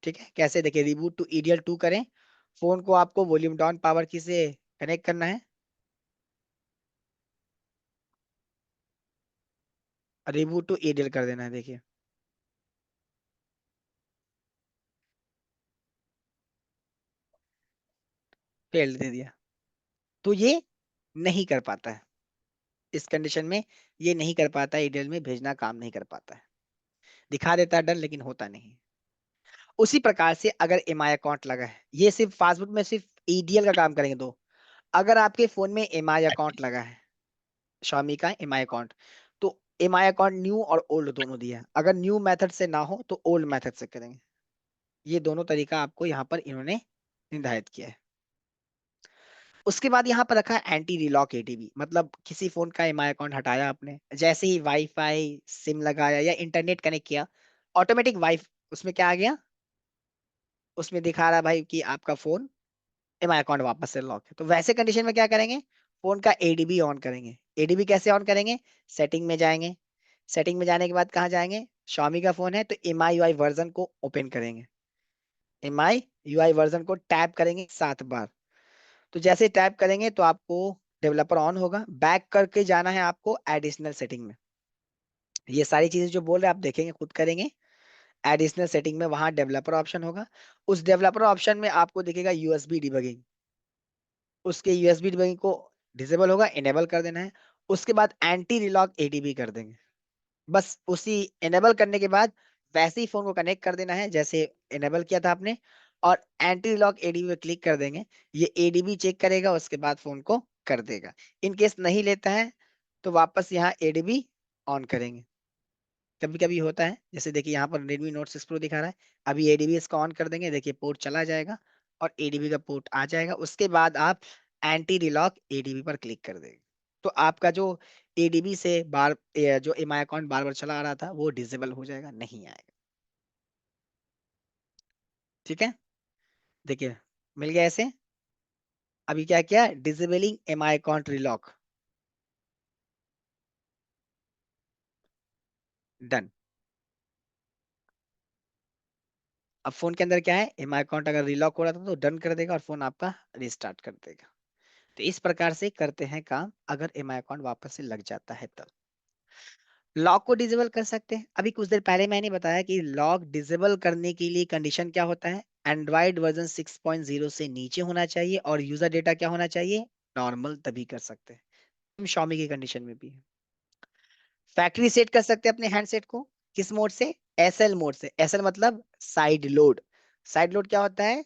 ठीक है, कैसे, देखिए रिबूट टू ईडीएल 2 करें, फोन को आपको वॉल्यूम डाउन पावर की से कनेक्ट करना है, रिबूट टू ईडीएल कर देना है। देखिए फेल दे दिया, तो ये नहीं कर पाता है इस कंडीशन में, ये नहीं कर पाता है, ईडीएल में भेजना काम नहीं कर पाता है। दिखा देता है डन, लेकिन होता नहीं। उसी प्रकार से अगर एमआई अकाउंट लगा है, ये सिर्फ फास्टबूट में सिर्फ ईडीएल का काम करेंगे। दो, अगर आपके फोन में एमआई अकाउंट लगा है, Xiaomi का एमआई अकाउंट, तो एमआई अकाउंट न्यू और ओल्ड दोनों दिया है। अगर न्यू मेथड से ना हो तो ओल्ड मेथड से करेंगे। ये दोनों तरीका आपको यहाँ पर इन्होंने निर्धारित किया है। उसके बाद यहाँ पर रखा है एंटी रिलॉक एटीबी, मतलब किसी फोन का एमआई अकाउंट हटाया आपने, जैसे ही वाईफाई सिम लगाया या इंटरनेट कनेक्ट किया, ऑटोमेटिक वाइफ उसमें क्या आ गया, उसमें दिखा रहा है भाई कि आपका फोन एमआई अकाउंट वापस से लॉक है। तो वैसे कंडीशन में क्या करेंगे, फोन का एडीबी ऑन करेंगे। एडीबी कैसे ऑन करेंगे, सेटिंग में जाएंगे, सेटिंग में जाने के बाद कहाँ जाएंगे, Xiaomi का फोन है तो एमआई यूआई वर्जन को ओपन करेंगे, एमआई यूआई वर्जन को टैप करेंगे 7 बार। तो जैसे टैप करेंगे तो आपको डेवलपर ऑन होगा, बैक करके जाना है आपको एडिशनल सेटिंग में। ये सारी चीजें जो बोल रहे हैं आप देखेंगे, खुद करेंगे। एडिशनल सेटिंग में वहां डेवलपर ऑप्शन होगा, उस डेवलपर ऑप्शन में आपको दिखेगा यूएसबी डिबगिंग, उसके यूएसबी डिबगिंग को डिसेबल होगा, इनेबल कर देना है। उसके बाद एंटी रिलॉक एडीबी कर देंगे। बस उसी इनेबल करने के बाद वैसे ही फोन को कनेक्ट कर देना है जैसे इनेबल किया था आपने, और एंटी लॉक एडीबी पे क्लिक कर देंगे। ये एडीबी चेक करेगा, उसके बाद फोन को कर देगा। इन केस नहीं लेता है तो वापस यहाँ एडीबी ऑन करेंगे। कभी कभी होता है, जैसे देखिए यहाँ पर Redmi Note 6 Pro दिखा रहा है, अभी एडीबी इसका ऑन कर देंगे, देखिए पोर्ट चला जाएगा और एडीबी का पोर्ट आ जाएगा। उसके बाद आप एंटी रिलॉक एडीबी पर क्लिक कर देंगे, तो आपका जो एडीबी से जो एमआई अकाउंट बार बार चला आ रहा था वो डिसेबल हो जाएगा, नहीं आएगा। ठीक है, देखिए मिल गया ऐसे। अभी क्या किया, डिसेबलिंग एमआई अकाउंट रिलॉक, डन। अब फोन के अंदर क्या है, एमआई अकाउंट अगर रिलॉक हो रहा था तो डन कर देगा और फोन आपका रिस्टार्ट कर देगा। तो इस प्रकार से करते हैं काम, अगर एमआई अकाउंट वापस से लग जाता है तब। लॉक को डिसेबल कर सकते हैं, अभी कुछ देर पहले मैंने बताया कि लॉक डिसेबल करने के लिए कंडीशन क्या होता है, एंड्रॉइड वर्जन 6.0 से नीचे होना चाहिए और यूजर डेटा क्या होना चाहिए, नॉर्मल, तभी कर सकते हैं। हम Xiaomi की कंडीशन में भी है। फैक्ट्री सेट कर सकते हैं अपने हैंडसेट को, किस मोड से, एसएल मोड से। एसएल मतलब साइड लोड। साइड लोड क्या होता है,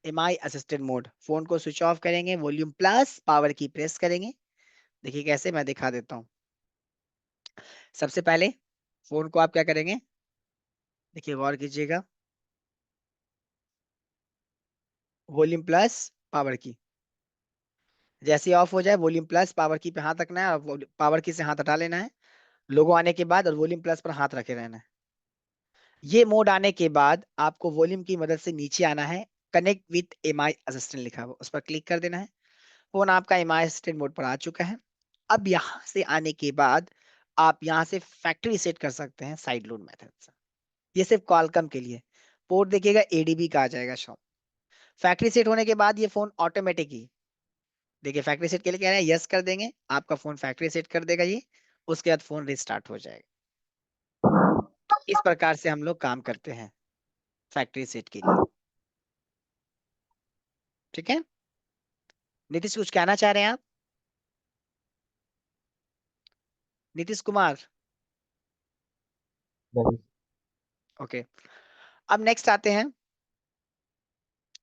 एमआई असिस्टेड मोड, फोन को स्विच ऑफ करेंगे, वॉल्यूम प्लस पावर की प्रेस करेंगे। देखिए कैसे, मैं दिखा देता हूँ। सबसे पहले फोन को आप क्या करेंगे, देखिए गौर कीजिएगा, वॉल्यूम प्लस पावर की, जैसे ऑफ हो जाए वॉल्यूम प्लस पावर की पे हाथ रखना है और पावर की से हाथ हटा लेना है। लोगो आने के बाद और वॉल्यूम प्लस पर हाथ रखे रहना है। ये मोड आने के बाद आपको वॉल्यूम की मदद से नीचे आना है, कनेक्ट विथ एमआई असिस्टेंट लिखा हुआ, उस पर क्लिक कर देना है। फोन आपका एमआई असिस्टेंट मोड पर आ चुका है। अब यहाँ से आने के बाद आप यहाँ से फैक्ट्री सेट कर सकते हैं साइड लोड मेथड से। ये सिर्फ कॉलकम के लिए। पोर्ट देखिएगा एडीबी का आ जाएगा शॉप। फैक्ट्री सेट होने के बाद ये फोन ऑटोमेटिक ही, देखिए फैक्ट्री सेट के लिए कह रहे हैं, यस कर देंगे, आपका फोन फैक्ट्री सेट कर देगा ये। उसके बाद फोन रिस्टार्ट हो जाएगा। तो इस प्रकार से हम लोग काम करते हैं फैक्ट्री सेट के लिए। ठीक है, नीतीश कुछ कहना चाह रहे हैं आप? नीतीश कुमार। नहीं। ओके, अब नेक्स्ट आते हैं।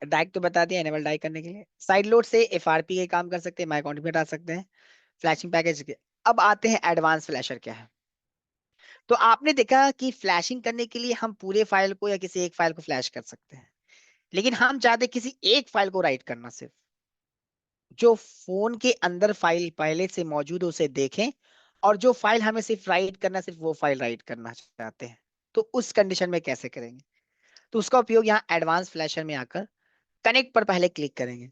डाइक तो बता दिया, एनेबल डाइक करने के लिए साइड लोड से एफआरपी के काम कर सकते हैं, माई अकाउंट भी हटा सकते हैं, फ्लैशिंग पैकेज के। अब आते हैं एडवांस फ्लैशर क्या है। तो आपने देखा कि फ्लैशिंग करने के लिए हम पूरे फाइल को या किसी एक फाइल को फ्लैश कर सकते हैं, लेकिन हम चाहते हैं किसी एक फाइल को राइट करना, सिर्फ जो फोन के अंदर फाइल पहले से मौजूद है उसे देखें, और जो फाइल हमें सिर्फ राइट करना, सिर्फ वो फाइल राइट करना चाहते हैं। तो उस कंडीशन में कैसे करेंगे? तो उसका उपयोग यहाँ एडवांस फ्लैशर में आकर कनेक्ट पर पहले क्लिक करेंगे।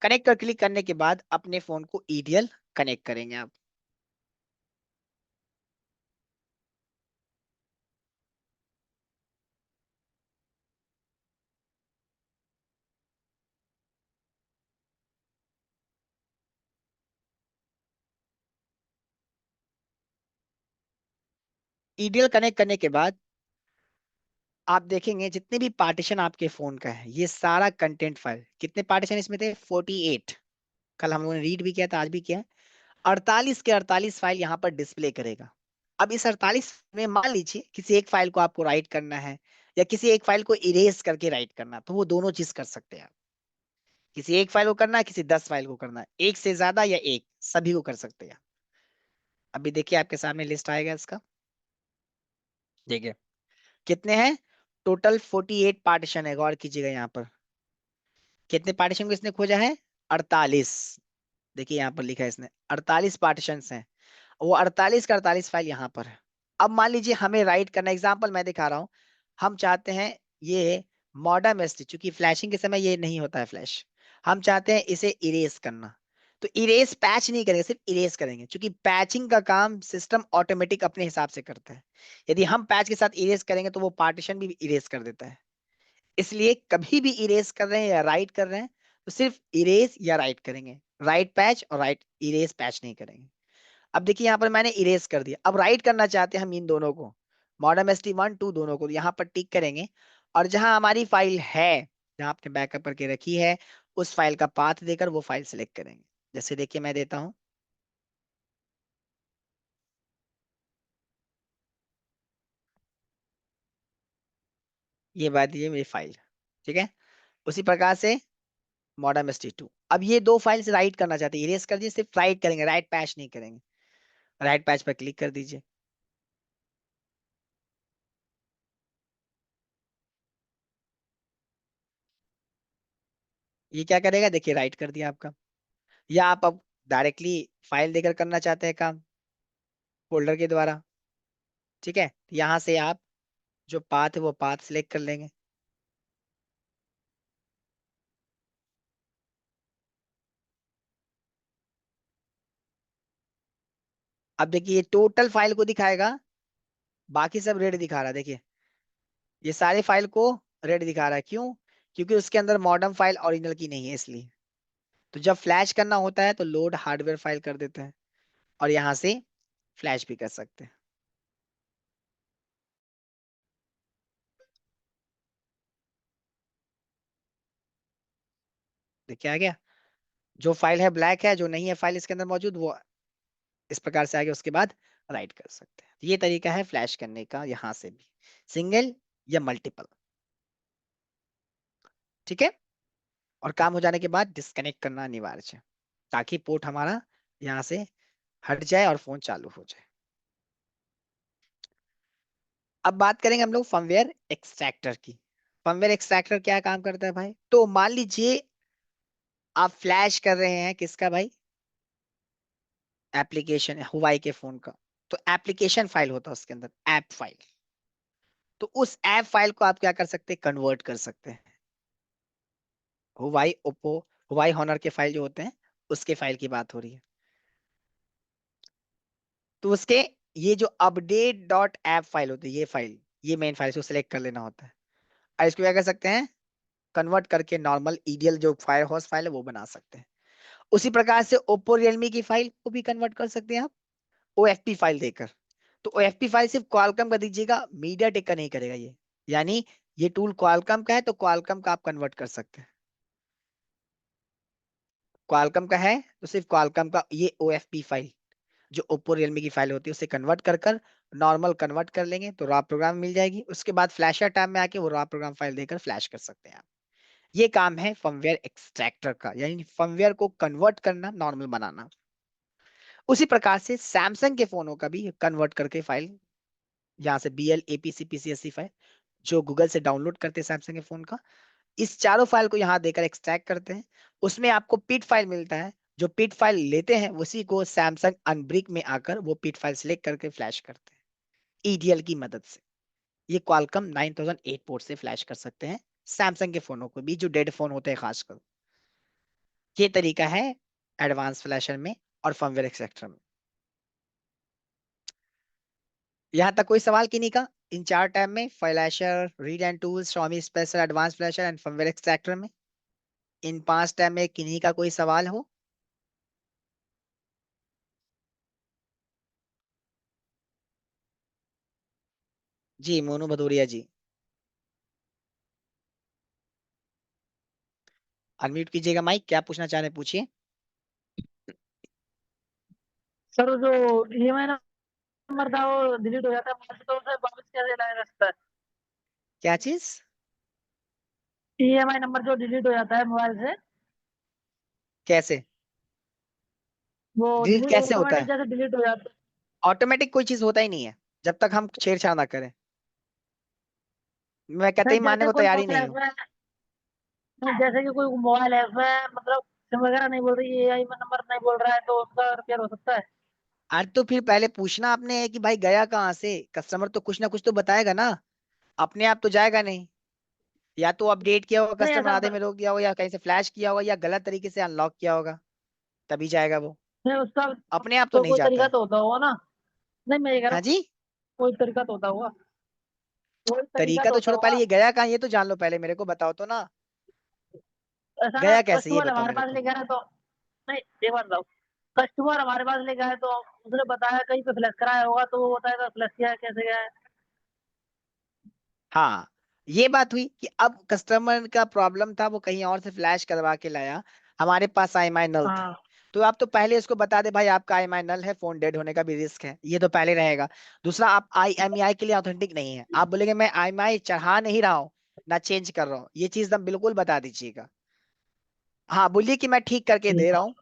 कनेक्ट पर क्लिक करने के बाद अपने फोन को ईडीएल कनेक्ट करेंगे आप। ईडीएल कनेक्ट करने के बाद आप देखेंगे जितने भी पार्टीशन आपके फोन का है, ये सारा कंटेंट फाइल, कितने पार्टीशन इसमें थे, 48। कल हम लोगों ने रीड भी किया था, आज भी किया। 48 के 48 फाइल यहाँ पर डिस्प्ले करेगा। अब इस 48 में मान लीजिए किसी एक फाइल को आपको राइट करना है, या किसी एक फाइल को इरेज करके राइट करना है, तो वो दोनों चीज कर सकते हैं आप। किसी एक फाइल को करना है, किसी 10 फाइल को करना है, एक से ज्यादा या एक, सभी को कर सकते हैं। अभी देखिए आपके सामने लिस्ट आएगा इसका। देखिए कितने हैं, टोटल 48 पार्टीशन है, गौर कीजिएगा यहाँ पर। कितने पार्टीशन को इसने खोजा है, 48। देखिए यहाँ पर लिखा है इसने 48 पार्टीशन हैं। वो 48 का 48 फाइल यहाँ पर है। अब मान लीजिए हमें राइट करना, एग्जांपल मैं दिखा रहा हूँ। हम चाहते हैं ये मॉडर्न एसटी, चूंकि फ्लैशिंग के समय ये नहीं होता है फ्लैश, हम चाहते हैं इसे इरेज करना। तो इरेज पैच नहीं करेंगे, सिर्फ इरेज करेंगे, क्योंकि पैचिंग का काम सिस्टम ऑटोमेटिक अपने हिसाब से करता है। यदि हम पैच के साथ इरेज करेंगे तो वो पार्टीशन भी इरेज कर देता है। इसलिए कभी भी इरेज कर रहे हैं या राइट कर रहे हैं, तो सिर्फ इरेज या राइट करेंगे, राइट पैच और राइट इरेज पैच नहीं करेंगे। अब देखिए यहाँ पर मैंने इरेज कर दिया। अब राइट करना चाहते हैं हम इन दोनों को, मॉडर्न एसटी 1 2 दोनों को, यहाँ पर टिक करेंगे। और जहां हमारी फाइल है, जहां आपने बैकअप करके रखी है, उस फाइल का पाथ देकर वो फाइल सिलेक्ट करेंगे। जैसे देखिए मैं देता हूँ, ये बात, ये मेरी फाइल, ठीक है। उसी प्रकार से मॉडर्न एसटी 2, अब ये दो फाइल्स राइट करना चाहते हैं, इरेज कर दिए, सिर्फ राइट करेंगे, राइट पैच नहीं करेंगे। राइट पैच पर क्लिक कर दीजिए। ये क्या करेगा, देखिए राइट कर दिया आपका। या आप अब डायरेक्टली फाइल देकर करना चाहते हैं काम, फोल्डर के द्वारा, ठीक है, यहाँ से आप जो पाथ है वो पाथ सिलेक्ट कर लेंगे। अब देखिए ये टोटल फाइल को दिखाएगा, बाकी सब रेड दिखा रहा है। देखिए ये सारे फाइल को रेड दिखा रहा है, क्यों? क्योंकि उसके अंदर मॉडर्न फाइल ओरिजिनल की नहीं है, इसलिए। तो जब फ्लैश करना होता है तो लोड हार्डवेयर फाइल कर देते हैं, और यहाँ से फ्लैश भी कर सकते हैं। देखिए आ गया, जो फाइल है ब्लैक है, जो नहीं है फाइल इसके अंदर मौजूद, वो इस प्रकार से आगे, उसके बाद राइट कर सकते हैं। ये तरीका है फ्लैश करने का, यहाँ से भी सिंगल या मल्टीपल। ठीक है। और काम हो जाने के बाद डिस्कनेक्ट करना अनिवार्य है, ताकि पोर्ट हमारा यहाँ से हट जाए और फोन चालू हो जाए। अब बात करेंगे हम लोग फर्मवेयर एक्सट्रैक्टर की। फर्मवेयर एक्सट्रैक्टर क्या काम करता है भाई? तो मान लीजिए आप फ्लैश कर रहे हैं किसका भाई, एप्लीकेशन हुआई के फोन का, तो एप्लीकेशन फाइल होता है उसके अंदर, ऐप फाइल। तो उस ऐप फाइल को आप क्या कर सकते हैं, कन्वर्ट कर सकते हैं। हुआई ओप्पो हुआई हॉनर के फाइल जो होते हैं, उसके फाइल की बात हो रही है। तो उसके ये जो अपडेट डॉट ऐप फाइल होती है, ये फाइल, ये मेन फाइल को सिलेक्ट कर लेना होता है, और इसको क्या कर सकते हैं, कन्वर्ट करके नॉर्मल ईडीएल जो फायर हॉस फाइल है वो बना सकते हैं। उसी प्रकार से ओप्पो रियलमी की फाइल को भी कन्वर्ट कर सकते हैं आप, ओएफपी फाइल देकर। तो ओएफपी फाइल सिर्फ क्वालकॉम का दीजिएगा, मीडिया टेक का नहीं करेगा ये। यानी ये टूल क्वालकॉम का है तो क्वालकॉम का आप कन्वर्ट कर सकते हैं। क्वालकॉम का है तो सिर्फ क्वालकॉम का ये ओएफपी फाइल जो ओप्पो रियलमी की फाइल होती है उसे कन्वर्ट कर कर नॉर्मल कन्वर्ट कर लेंगे तो रॉ प्रोग्राम मिल जाएगी। उसके बाद फ्लैशर टैब में आके वो रॉ प्रोग्राम फाइल देकर फ्लैश कर सकते हैं आप। ये काम है फर्मवेयर एक्सट्रैक्टर का, यानी फर्मवेयर को कन्वर्ट करना, नॉर्मल बनाना। उसी प्रकार से सैमसंग के फोनों का भी कन्वर्ट करके फाइल, यहाँ से बीएल एपीसी पीसीएससी फाइल जो गूगल से डाउनलोड करते हैं सैमसंग के फोन का, इस चारों फाइल को यहाँ देकर एक्सट्रैक्ट करते हैं। उसमें आपको पिट फाइल मिलता है, जो पिट फाइल लेते हैं उसी को सैमसंग अनब्रिक में आकर वो पिट फाइल सिलेक्ट करके फ्लैश करते हैं ईडीएल की मदद से। ये क्वालकॉम 9008 पोर्ट से फ्लैश कर सकते हैं सैमसंग के फोनों को भी, जो डेड फोन होते हैं खासकर। ये तरीका है एडवांस फ्लैशर में और फर्मवेयर एक्सट्रैक्टर में। यहाँ तक कोई सवाल किन्हीं का इन चार टैब में, flasher, read and tools, Xiaomi special, advance flasher and firmware extractor में, इन पांच टैब में किन्हीं का कोई सवाल हो? जी मोनू भदौरिया जी, अनम्यूट कीजिएगा माइक, क्या पूछना चाह रहे हैं पूछिए। सर जो ईएमआई नंबर था वो डिलीट हो जाता है मोबाइल से, तो उसे वापस कैसे लाया जा सकता है? क्या चीज? ईएमआई नंबर जो डिलीट हो जाता है मोबाइल से, कैसे वो डिलीट डिलीट कैसे होता ऑटोमेटिक है? जैसे डिलीट हो जाता है। ऑटोमेटिक कोई चीज होता ही नहीं है जब तक हम छेड़छाड़ ना करें। मैं कहते नहीं, ही मानने जैसे को कोई तैयार ही मोबाइल नहीं ऐप हूँ। है, नहीं, जैसे कि कोई मोबाइल ऐप है, मतलब सिम वगैरह नहीं बोल रही, एआई नंबर नहीं बोल रहा है, तो उसका रिपेयर हो सकता है? आज तो फिर पहले पूछना आपने है कि भाई गया कहाँ से, कस्टमर तो कुछ ना कुछ तो बताएगा ना, अपने आप तो जाएगा नहीं। या तो अपडेट किया होगा नहीं कस्टमर, ऐसा आधे में रोक दिया होगा, या कहीं से फ्लैश किया होगा, या गलत तरीके से अनलॉक किया होगा, तभी जाएगा वो। नहीं, उसका अपने आप तो तो नहीं कोई जाता तरीका है। तो होता होगा ना? नहीं, मैं ये कह रहा हाँ हूँ, जी। कोई तरीका तो होता होगा, कोई तरीका तरीका तो तो होता छोड़ो, पहले होगा। ये गया कहाँ ये तो जान लो, पहले मेरे को बताओ तो ना, ऐसा ना, गया कैसे ये कस्टमर बताओ हमारे मेरे पास को। लेके आ रहे तो, नहीं, एक बात बताओ, कस्टमर हमारे पास लेके आए तो उसने बताया कहीं पे फ्लैश कराया होगा, तो वो बताएगा फ्लैश किया है, कैसे गया है। हाँ, ये बात हुई कि अब कस्टमर का प्रॉब्लम था, वो कहीं और से फ्लैश करवा के लाया, हमारे पास आईएमआई नल थे। हाँ तो आप तो पहले इसको बता दे भाई आपका आईएमआई नल है, फोन डेड होने का भी रिस्क है, ये तो पहले रहेगा। दूसरा, आप आईएमईआई के लिए ऑथेंटिक नहीं है, आप बोलेंगे मैं आईएमईआई चढ़ा नहीं रहा हूँ ना चेंज कर रहा हूँ, ये चीज हम बिल्कुल बता दीजिएगा। हाँ बोलिए कि मैं ठीक करके दे ठीक रहा है। हूँ,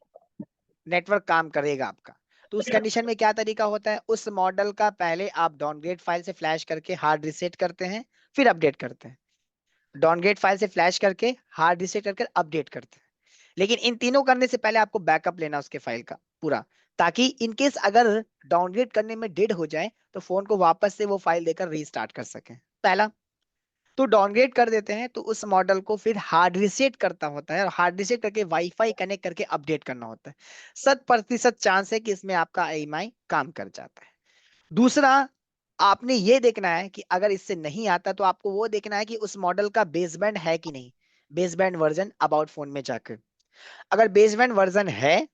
नेटवर्क काम करेगा आपका। तो उस कंडीशन में क्या तरीका होता है, उस मॉडल का पहले आप डाउनग्रेड फाइल से फ्लैश करके हार्ड रिसेट करते हैं, फिर अपडेट करते हैं। डाउनग्रेड फाइल से फ्लैश करके हार्ड रिसेट करके अपडेट करते हैं। लेकिन इन तीनों करने से पहले आपको बैकअप लेना उसके फाइल का पूरा, ताकि इन केस अगर डाउनग्रेड करने में डेड हो जाए तो फोन को वापस से वो फाइल देकर रीस्टार्ट कर सके। पहला, तो डाउनग्रेड कर देते हैं तो उस मॉडल को फिर हार्ड रिसेट करता होता है, और हार्ड रिसेट करके वाईफाई कनेक्ट करके अपडेट करना होता है। 100% चांस है कि इसमें आपका ईएमआई काम कर जाता है। दूसरा, आपने ये देखना है कि अगर इससे नहीं आता तो आपको वो देखना है कि उस मॉडल का बेसबैंड है कि नहीं, बेसबैंड वर्जन अबाउट फोन में जाकर। अगर बेसबैंड वर्जन है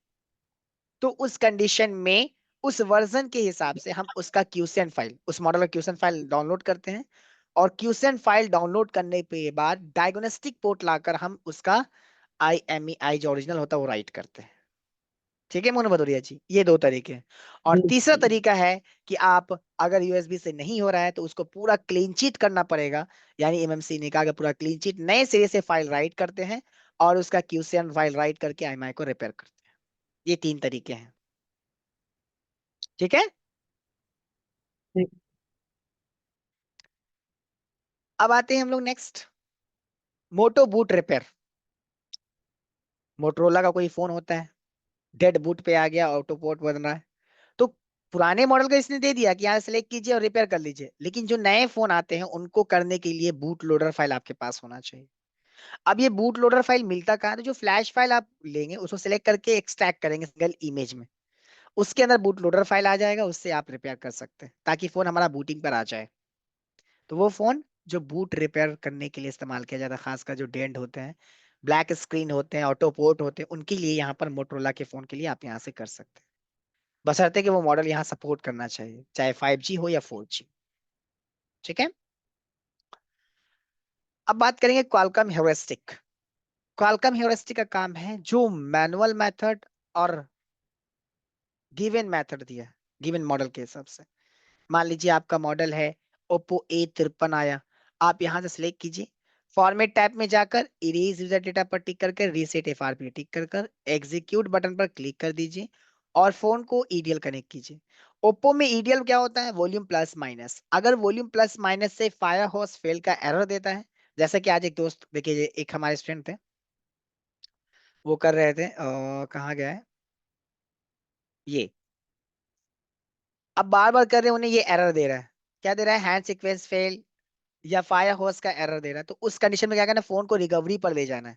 तो उस कंडीशन में उस वर्जन के हिसाब से हम उसका क्यूसेंट फाइल, उस मॉडल का क्यूसेंट फाइल डाउनलोड करते हैं, और क्यूसेंट फाइल डाउनलोड करने के बाद डायग्नोस्टिक पोर्ट लाकर हम उसका आईएमईआई जो ओरिजिनल होता है वो राइट करते हैं। ठीक है मोनू भदौरिया जी, ये दो तरीके हैं। और तीसरा तरीका है कि आप अगर यूएसबी से नहीं हो रहा है तो उसको पूरा क्लीन चीट करना पड़ेगा, यानी एमएमसी निकाल के पूरा क्लीन चीट नए सिरे से फाइल राइट करते हैं, और उसका क्यूसीएन फाइल राइट करके आईएमआई को रिपेयर करते हैं। ये 3 तरीके हैं। ठीक है। ठीक। अब आते हैं हम लोग नेक्स्ट, मोटो बूट रिपेयर। मोटरोला का कोई फोन होता है, डेड बूट पे आ गया, ऑटो पोर्ट बन रहा है, तो पुराने मॉडल का इसने दे दिया कि यहाँ सेलेक्ट कीजिए और रिपेयर कर लीजिए, लेकिन जो नए फोन आते हैं उनको करने के लिए बूट लोडर फाइल आपके पास होना चाहिए। अब ये बूट लोडर फाइल मिलता कहाँ है? तो जो फ्लैश फाइल आप लेंगे उसको सिलेक्ट करके एक्सट्रैक्ट करेंगे सिंगल इमेज में, उसके अंदर बूट लोडर फाइल आ जाएगा, उससे आप रिपेयर कर सकते हैं ताकि फोन हमारा बूटिंग पर आ जाए। तो वो फोन जो बूट रिपेयर करने के लिए इस्तेमाल किया जाता है, खासकर जो डेंट होते हैं, ब्लैक स्क्रीन होते हैं, ऑटो पोर्ट होते हैं, उनके लिए यहाँ पर मोटरोला के फोन के लिए आप यहाँ से कर सकते हैं, बशर्ते कि वो मॉडल यहाँ सपोर्ट करना चाहिए, चाहे 5G हो या 4G। ठीक है। अब बात करेंगे क्वालकॉम हेउरिस्टिक। क्वालकॉम हेउरिस्टिक का काम है जो मैनुअल मेथड और गिवन मेथड दिया, गिवन मॉडल के हिसाब से। मान लीजिए आपका मॉडल है Oppo A53 आया, आप यहाँ से सिलेक्ट कीजिए, फॉर्मेट टैब में जाकर इरेज यूजर डेटा पर टिक करके रीसेट एफआरपी टिक कर कर एग्जीक्यूट बटन पर क्लिक कर दीजिए और फोन को ईडीएल कनेक्ट कीजिए। ओप्पो में ईडीएल क्या होता है? Volume plus minus. अगर वॉल्यूम प्लस माइनस से फायर होस्ट फेल का एरर देता है, जैसा कि आज एक दोस्त देखिए, एक हमारे स्टूडेंट थे, वो कर रहे थे, कहाँ गया है ये, अब बार बार कर रहे हैं, उन्हें ये एरर दे रहा है, क्या दे रहा है? हैंड सीक्वेंस फेल या फायर होस्ट का एरर दे रहा है। तो उस कंडीशन में क्या करना है? फोन को रिकवरी पर ले जाना है।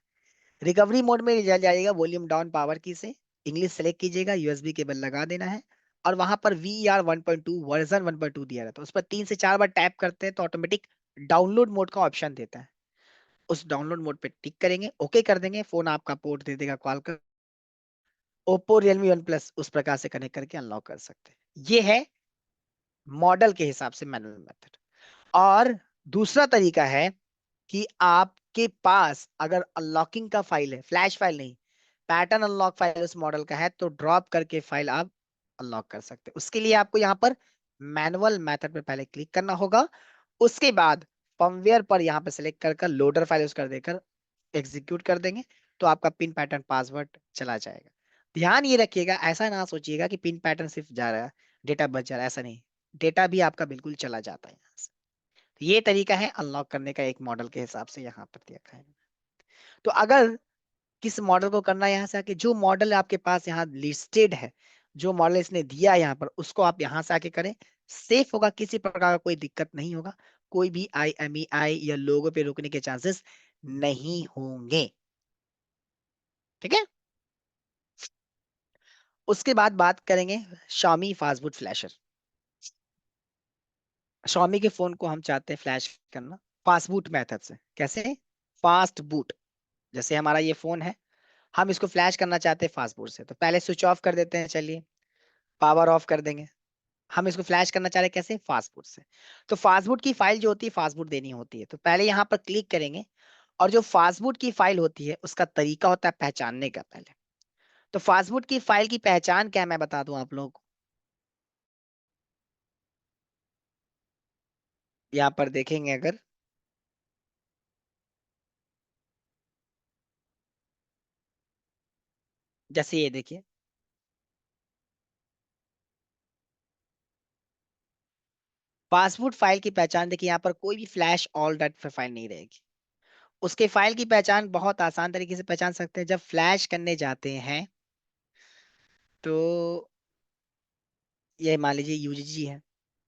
रिकवरी मोड में ले जाइएगा, वॉल्यूम डाउन पावर की से इंग्लिश सेलेक्ट कीजिएगा, यूएसबी केबल लगा देना है, और वहां पर VR 1.2 वर्जन 1.2 दिया रहता है, उस पर 3 से 4 बार टैप करते हैं तो ऑटोमेटिक डाउनलोड मोड का ऑप्शन देता है। उस डाउनलोड मोड पे टिक करेंगे, ओके कर देंगे, फोन आपका पोर्ट दे देगा कॉल कर। ओप्पो रियलमी वन प्लस उस प्रकार से कनेक्ट करके अनलॉक कर सकते हैं। ये है मॉडल के हिसाब से मैनुअल मेथड। और दूसरा तरीका है कि आपके पास अगर अनलॉकिंग का फाइल है, फ्लैश फाइल नहीं, पैटर्न अनलॉक फाइल उस मॉडल का है, तो ड्रॉप करके फाइल आप अनलॉक कर सकते हैं। उसके लिए आपको यहाँ पर मैनुअल मेथड पे पहले क्लिक करना होगा, उसके बाद फर्मवेयर पर यहाँ पे सेलेक्ट कर कर लोडर फाइल यूज कर देकर एग्जीक्यूट कर देंगे, तो आपका पिन पैटर्न पासवर्ड चला जाएगा। ध्यान ये रखिएगा, ऐसा ना सोचिएगा कि पिन पैटर्न सिर्फ जा रहा है, डेटा बच जा रहा है, ऐसा नहीं, डेटा भी आपका बिल्कुल चला जाता है यहाँ से। तो ये तरीका है अनलॉक करने का एक मॉडल के हिसाब से यहाँ पर दिया है। तो अगर किस मॉडल को करना है, यहाँ से आके जो मॉडल आपके पास यहाँ लिस्टेड है, जो मॉडल इसने दिया है यहाँ पर, उसको आप यहाँ से आके करें, सेफ होगा, किसी प्रकार का कोई दिक्कत नहीं होगा, कोई भी IMEI या लोगो पे रुकने के चांसेस नहीं होंगे। ठीक है। उसके बाद बात करेंगे Xiaomi फास्टबूट फ्लैशर। Xiaomi के फोन को हम चाहते हैं फ्लैश करना फास्ट बूट मेथड से। कैसे? फास्ट बूट, जैसे हमारा ये फोन है, हम इसको फ्लैश करना चाहते हैं फास्ट बूट से, तो पहले स्विच ऑफ कर देते हैं, चलिए पावर ऑफ कर देंगे। हम इसको फ्लैश करना चाह रहे हैं कैसे? फास्ट बूट से। तो फास्ट बूट की फाइल जो होती है, फास्ट बूट देनी होती है, तो पहले यहाँ पर क्लिक करेंगे, और जो फास्ट बूट की फाइल होती है उसका तरीका होता है पहचानने का। पहले तो फास्ट बूट की फाइल की पहचान क्या है, मैं बता दूं आप लोगों को। यहाँ पर देखेंगे अगर, जैसे ये देखिए, फास्टफूड फाइल की पहचान देखिए, यहाँ पर कोई भी फ्लैश ऑल डाट फाइल नहीं रहेगी। उसके फाइल की पहचान बहुत आसान तरीके से पहचान सकते हैं। जब फ्लैश करने जाते हैं तो ये मान लीजिए UGG है,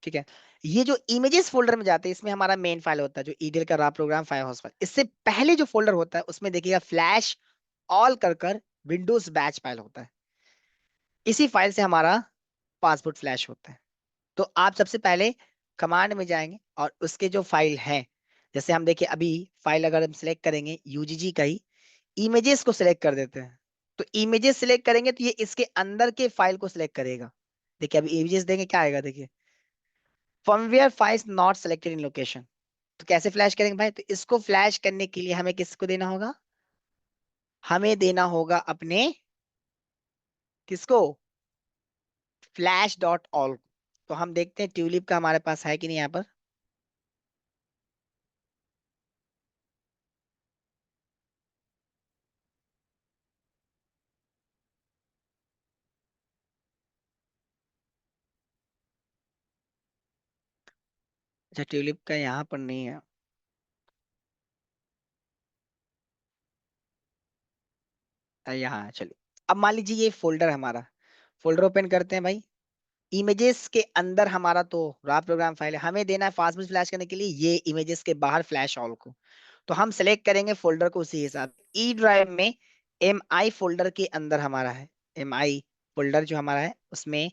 ठीक है, ये जो इमेजेस फोल्डर में जाते हैं, इसमें हमारा मेन फाइल होता है जो ईडीएल का raw program fire house file. इससे पहले जो फोल्डर होता है उसमें देखिएगा फ्लैश ऑल कर विंडोज बैच फाइल होता है, इसी फाइल से हमारा पासवर्ड फ्लैश होता है। तो आप सबसे पहले कमांड में जाएंगे और उसके जो फाइल है, जैसे हम देखिए अभी फाइल अगर हम सिलेक्ट करेंगे UGG का ही, इमेजेस को सिलेक्ट कर देते हैं, तो इमेजेस सिलेक्ट करेंगे तो ये इसके अंदर के फाइल को सिलेक्ट करेगा। देखिए अभी इमेजेस देंगे क्या आएगा, देखिए firmware files not selected in location. तो कैसे फ्लैश करेंगे भाई? तो इसको फ्लैश करने के लिए हमें किसको देना होगा? हमें देना होगा अपने, किसको? Flash dot all. तो हम देखते हैं ट्यूलिप का हमारे पास है कि नहीं यहाँ पर। अच्छा, ट्यूलिप का यहाँ पर नहीं है। यहाँ है, चलिए। अब मान लीजिए ये फोल्डर हमारा, फोल्डर ओपन करते हैं भाई। इमेजेस के अंदर हमारा तो रॉ प्रोग्राम फाइल है, हमें देना है फास्टबिट फ्लैश करने के लिए ये इमेजेस के बाहर फ्लैश ऑल को। तो हम सेलेक्ट करेंगे फोल्डर को उसी हिसाब। ई ड्राइव में एम आई फोल्डर के अंदर हमारा है, एम आई फोल्डर जो हमारा है उसमें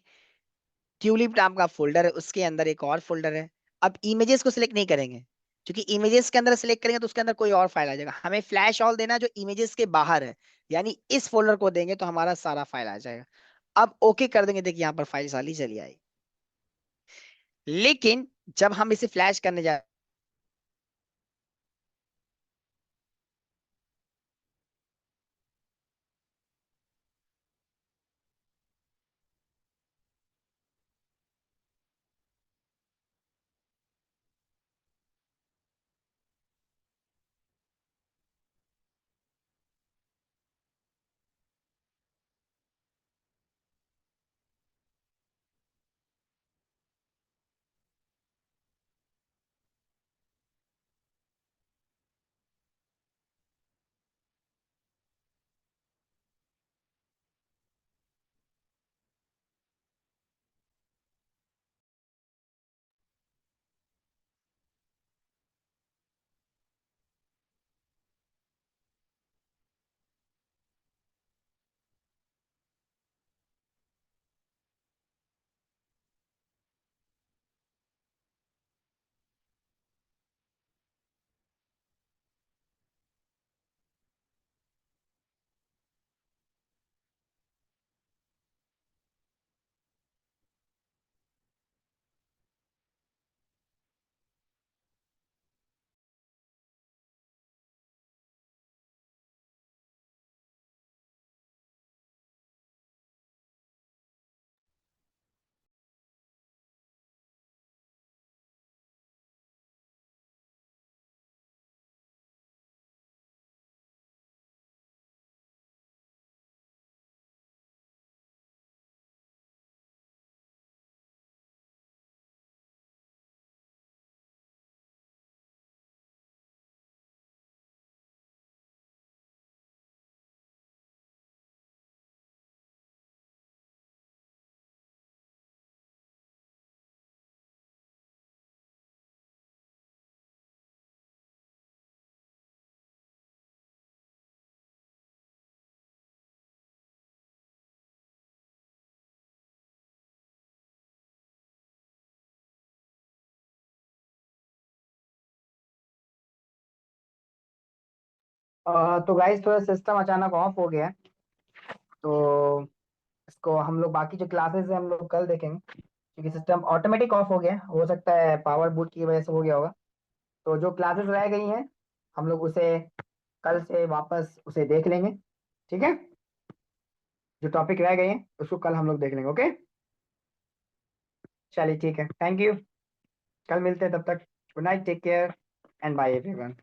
ट्यूलिप नाम का फोल्डर है, उसके अंदर एक और फोल्डर है। अब इमेजेस को सिलेक्ट नहीं करेंगे, क्योंकि इमेजेस के अंदर सिलेक्ट करेंगे तो उसके अंदर कोई और फाइल आ जाएगा। हमें फ्लैश ऑल देना है जो इमेजेस के बाहर है, यानी इस फोल्डर को देंगे तो हमारा सारा फाइल आ जाएगा। अब ओके कर देंगे, देखिए यहाँ पर फाइल सारी चली आई। लेकिन जब हम इसे फ्लैश करने जा, तो गाइस थोड़ा सिस्टम अचानक ऑफ हो गया है, तो इसको हम लोग बाकी जो क्लासेस है हम लोग कल देखेंगे, क्योंकि सिस्टम ऑटोमेटिक ऑफ हो गया है। हो सकता है पावर बूट की वजह से हो गया होगा। तो जो क्लासेस रह गई हैं हम लोग उसे कल से वापस उसे देख लेंगे, ठीक है। जो टॉपिक रह गए हैं उसको कल हम लोग देख लेंगे, ओके। चलिए ठीक है, थैंक यू। कल मिलते हैं, तब तक good night, take care and bye everyone.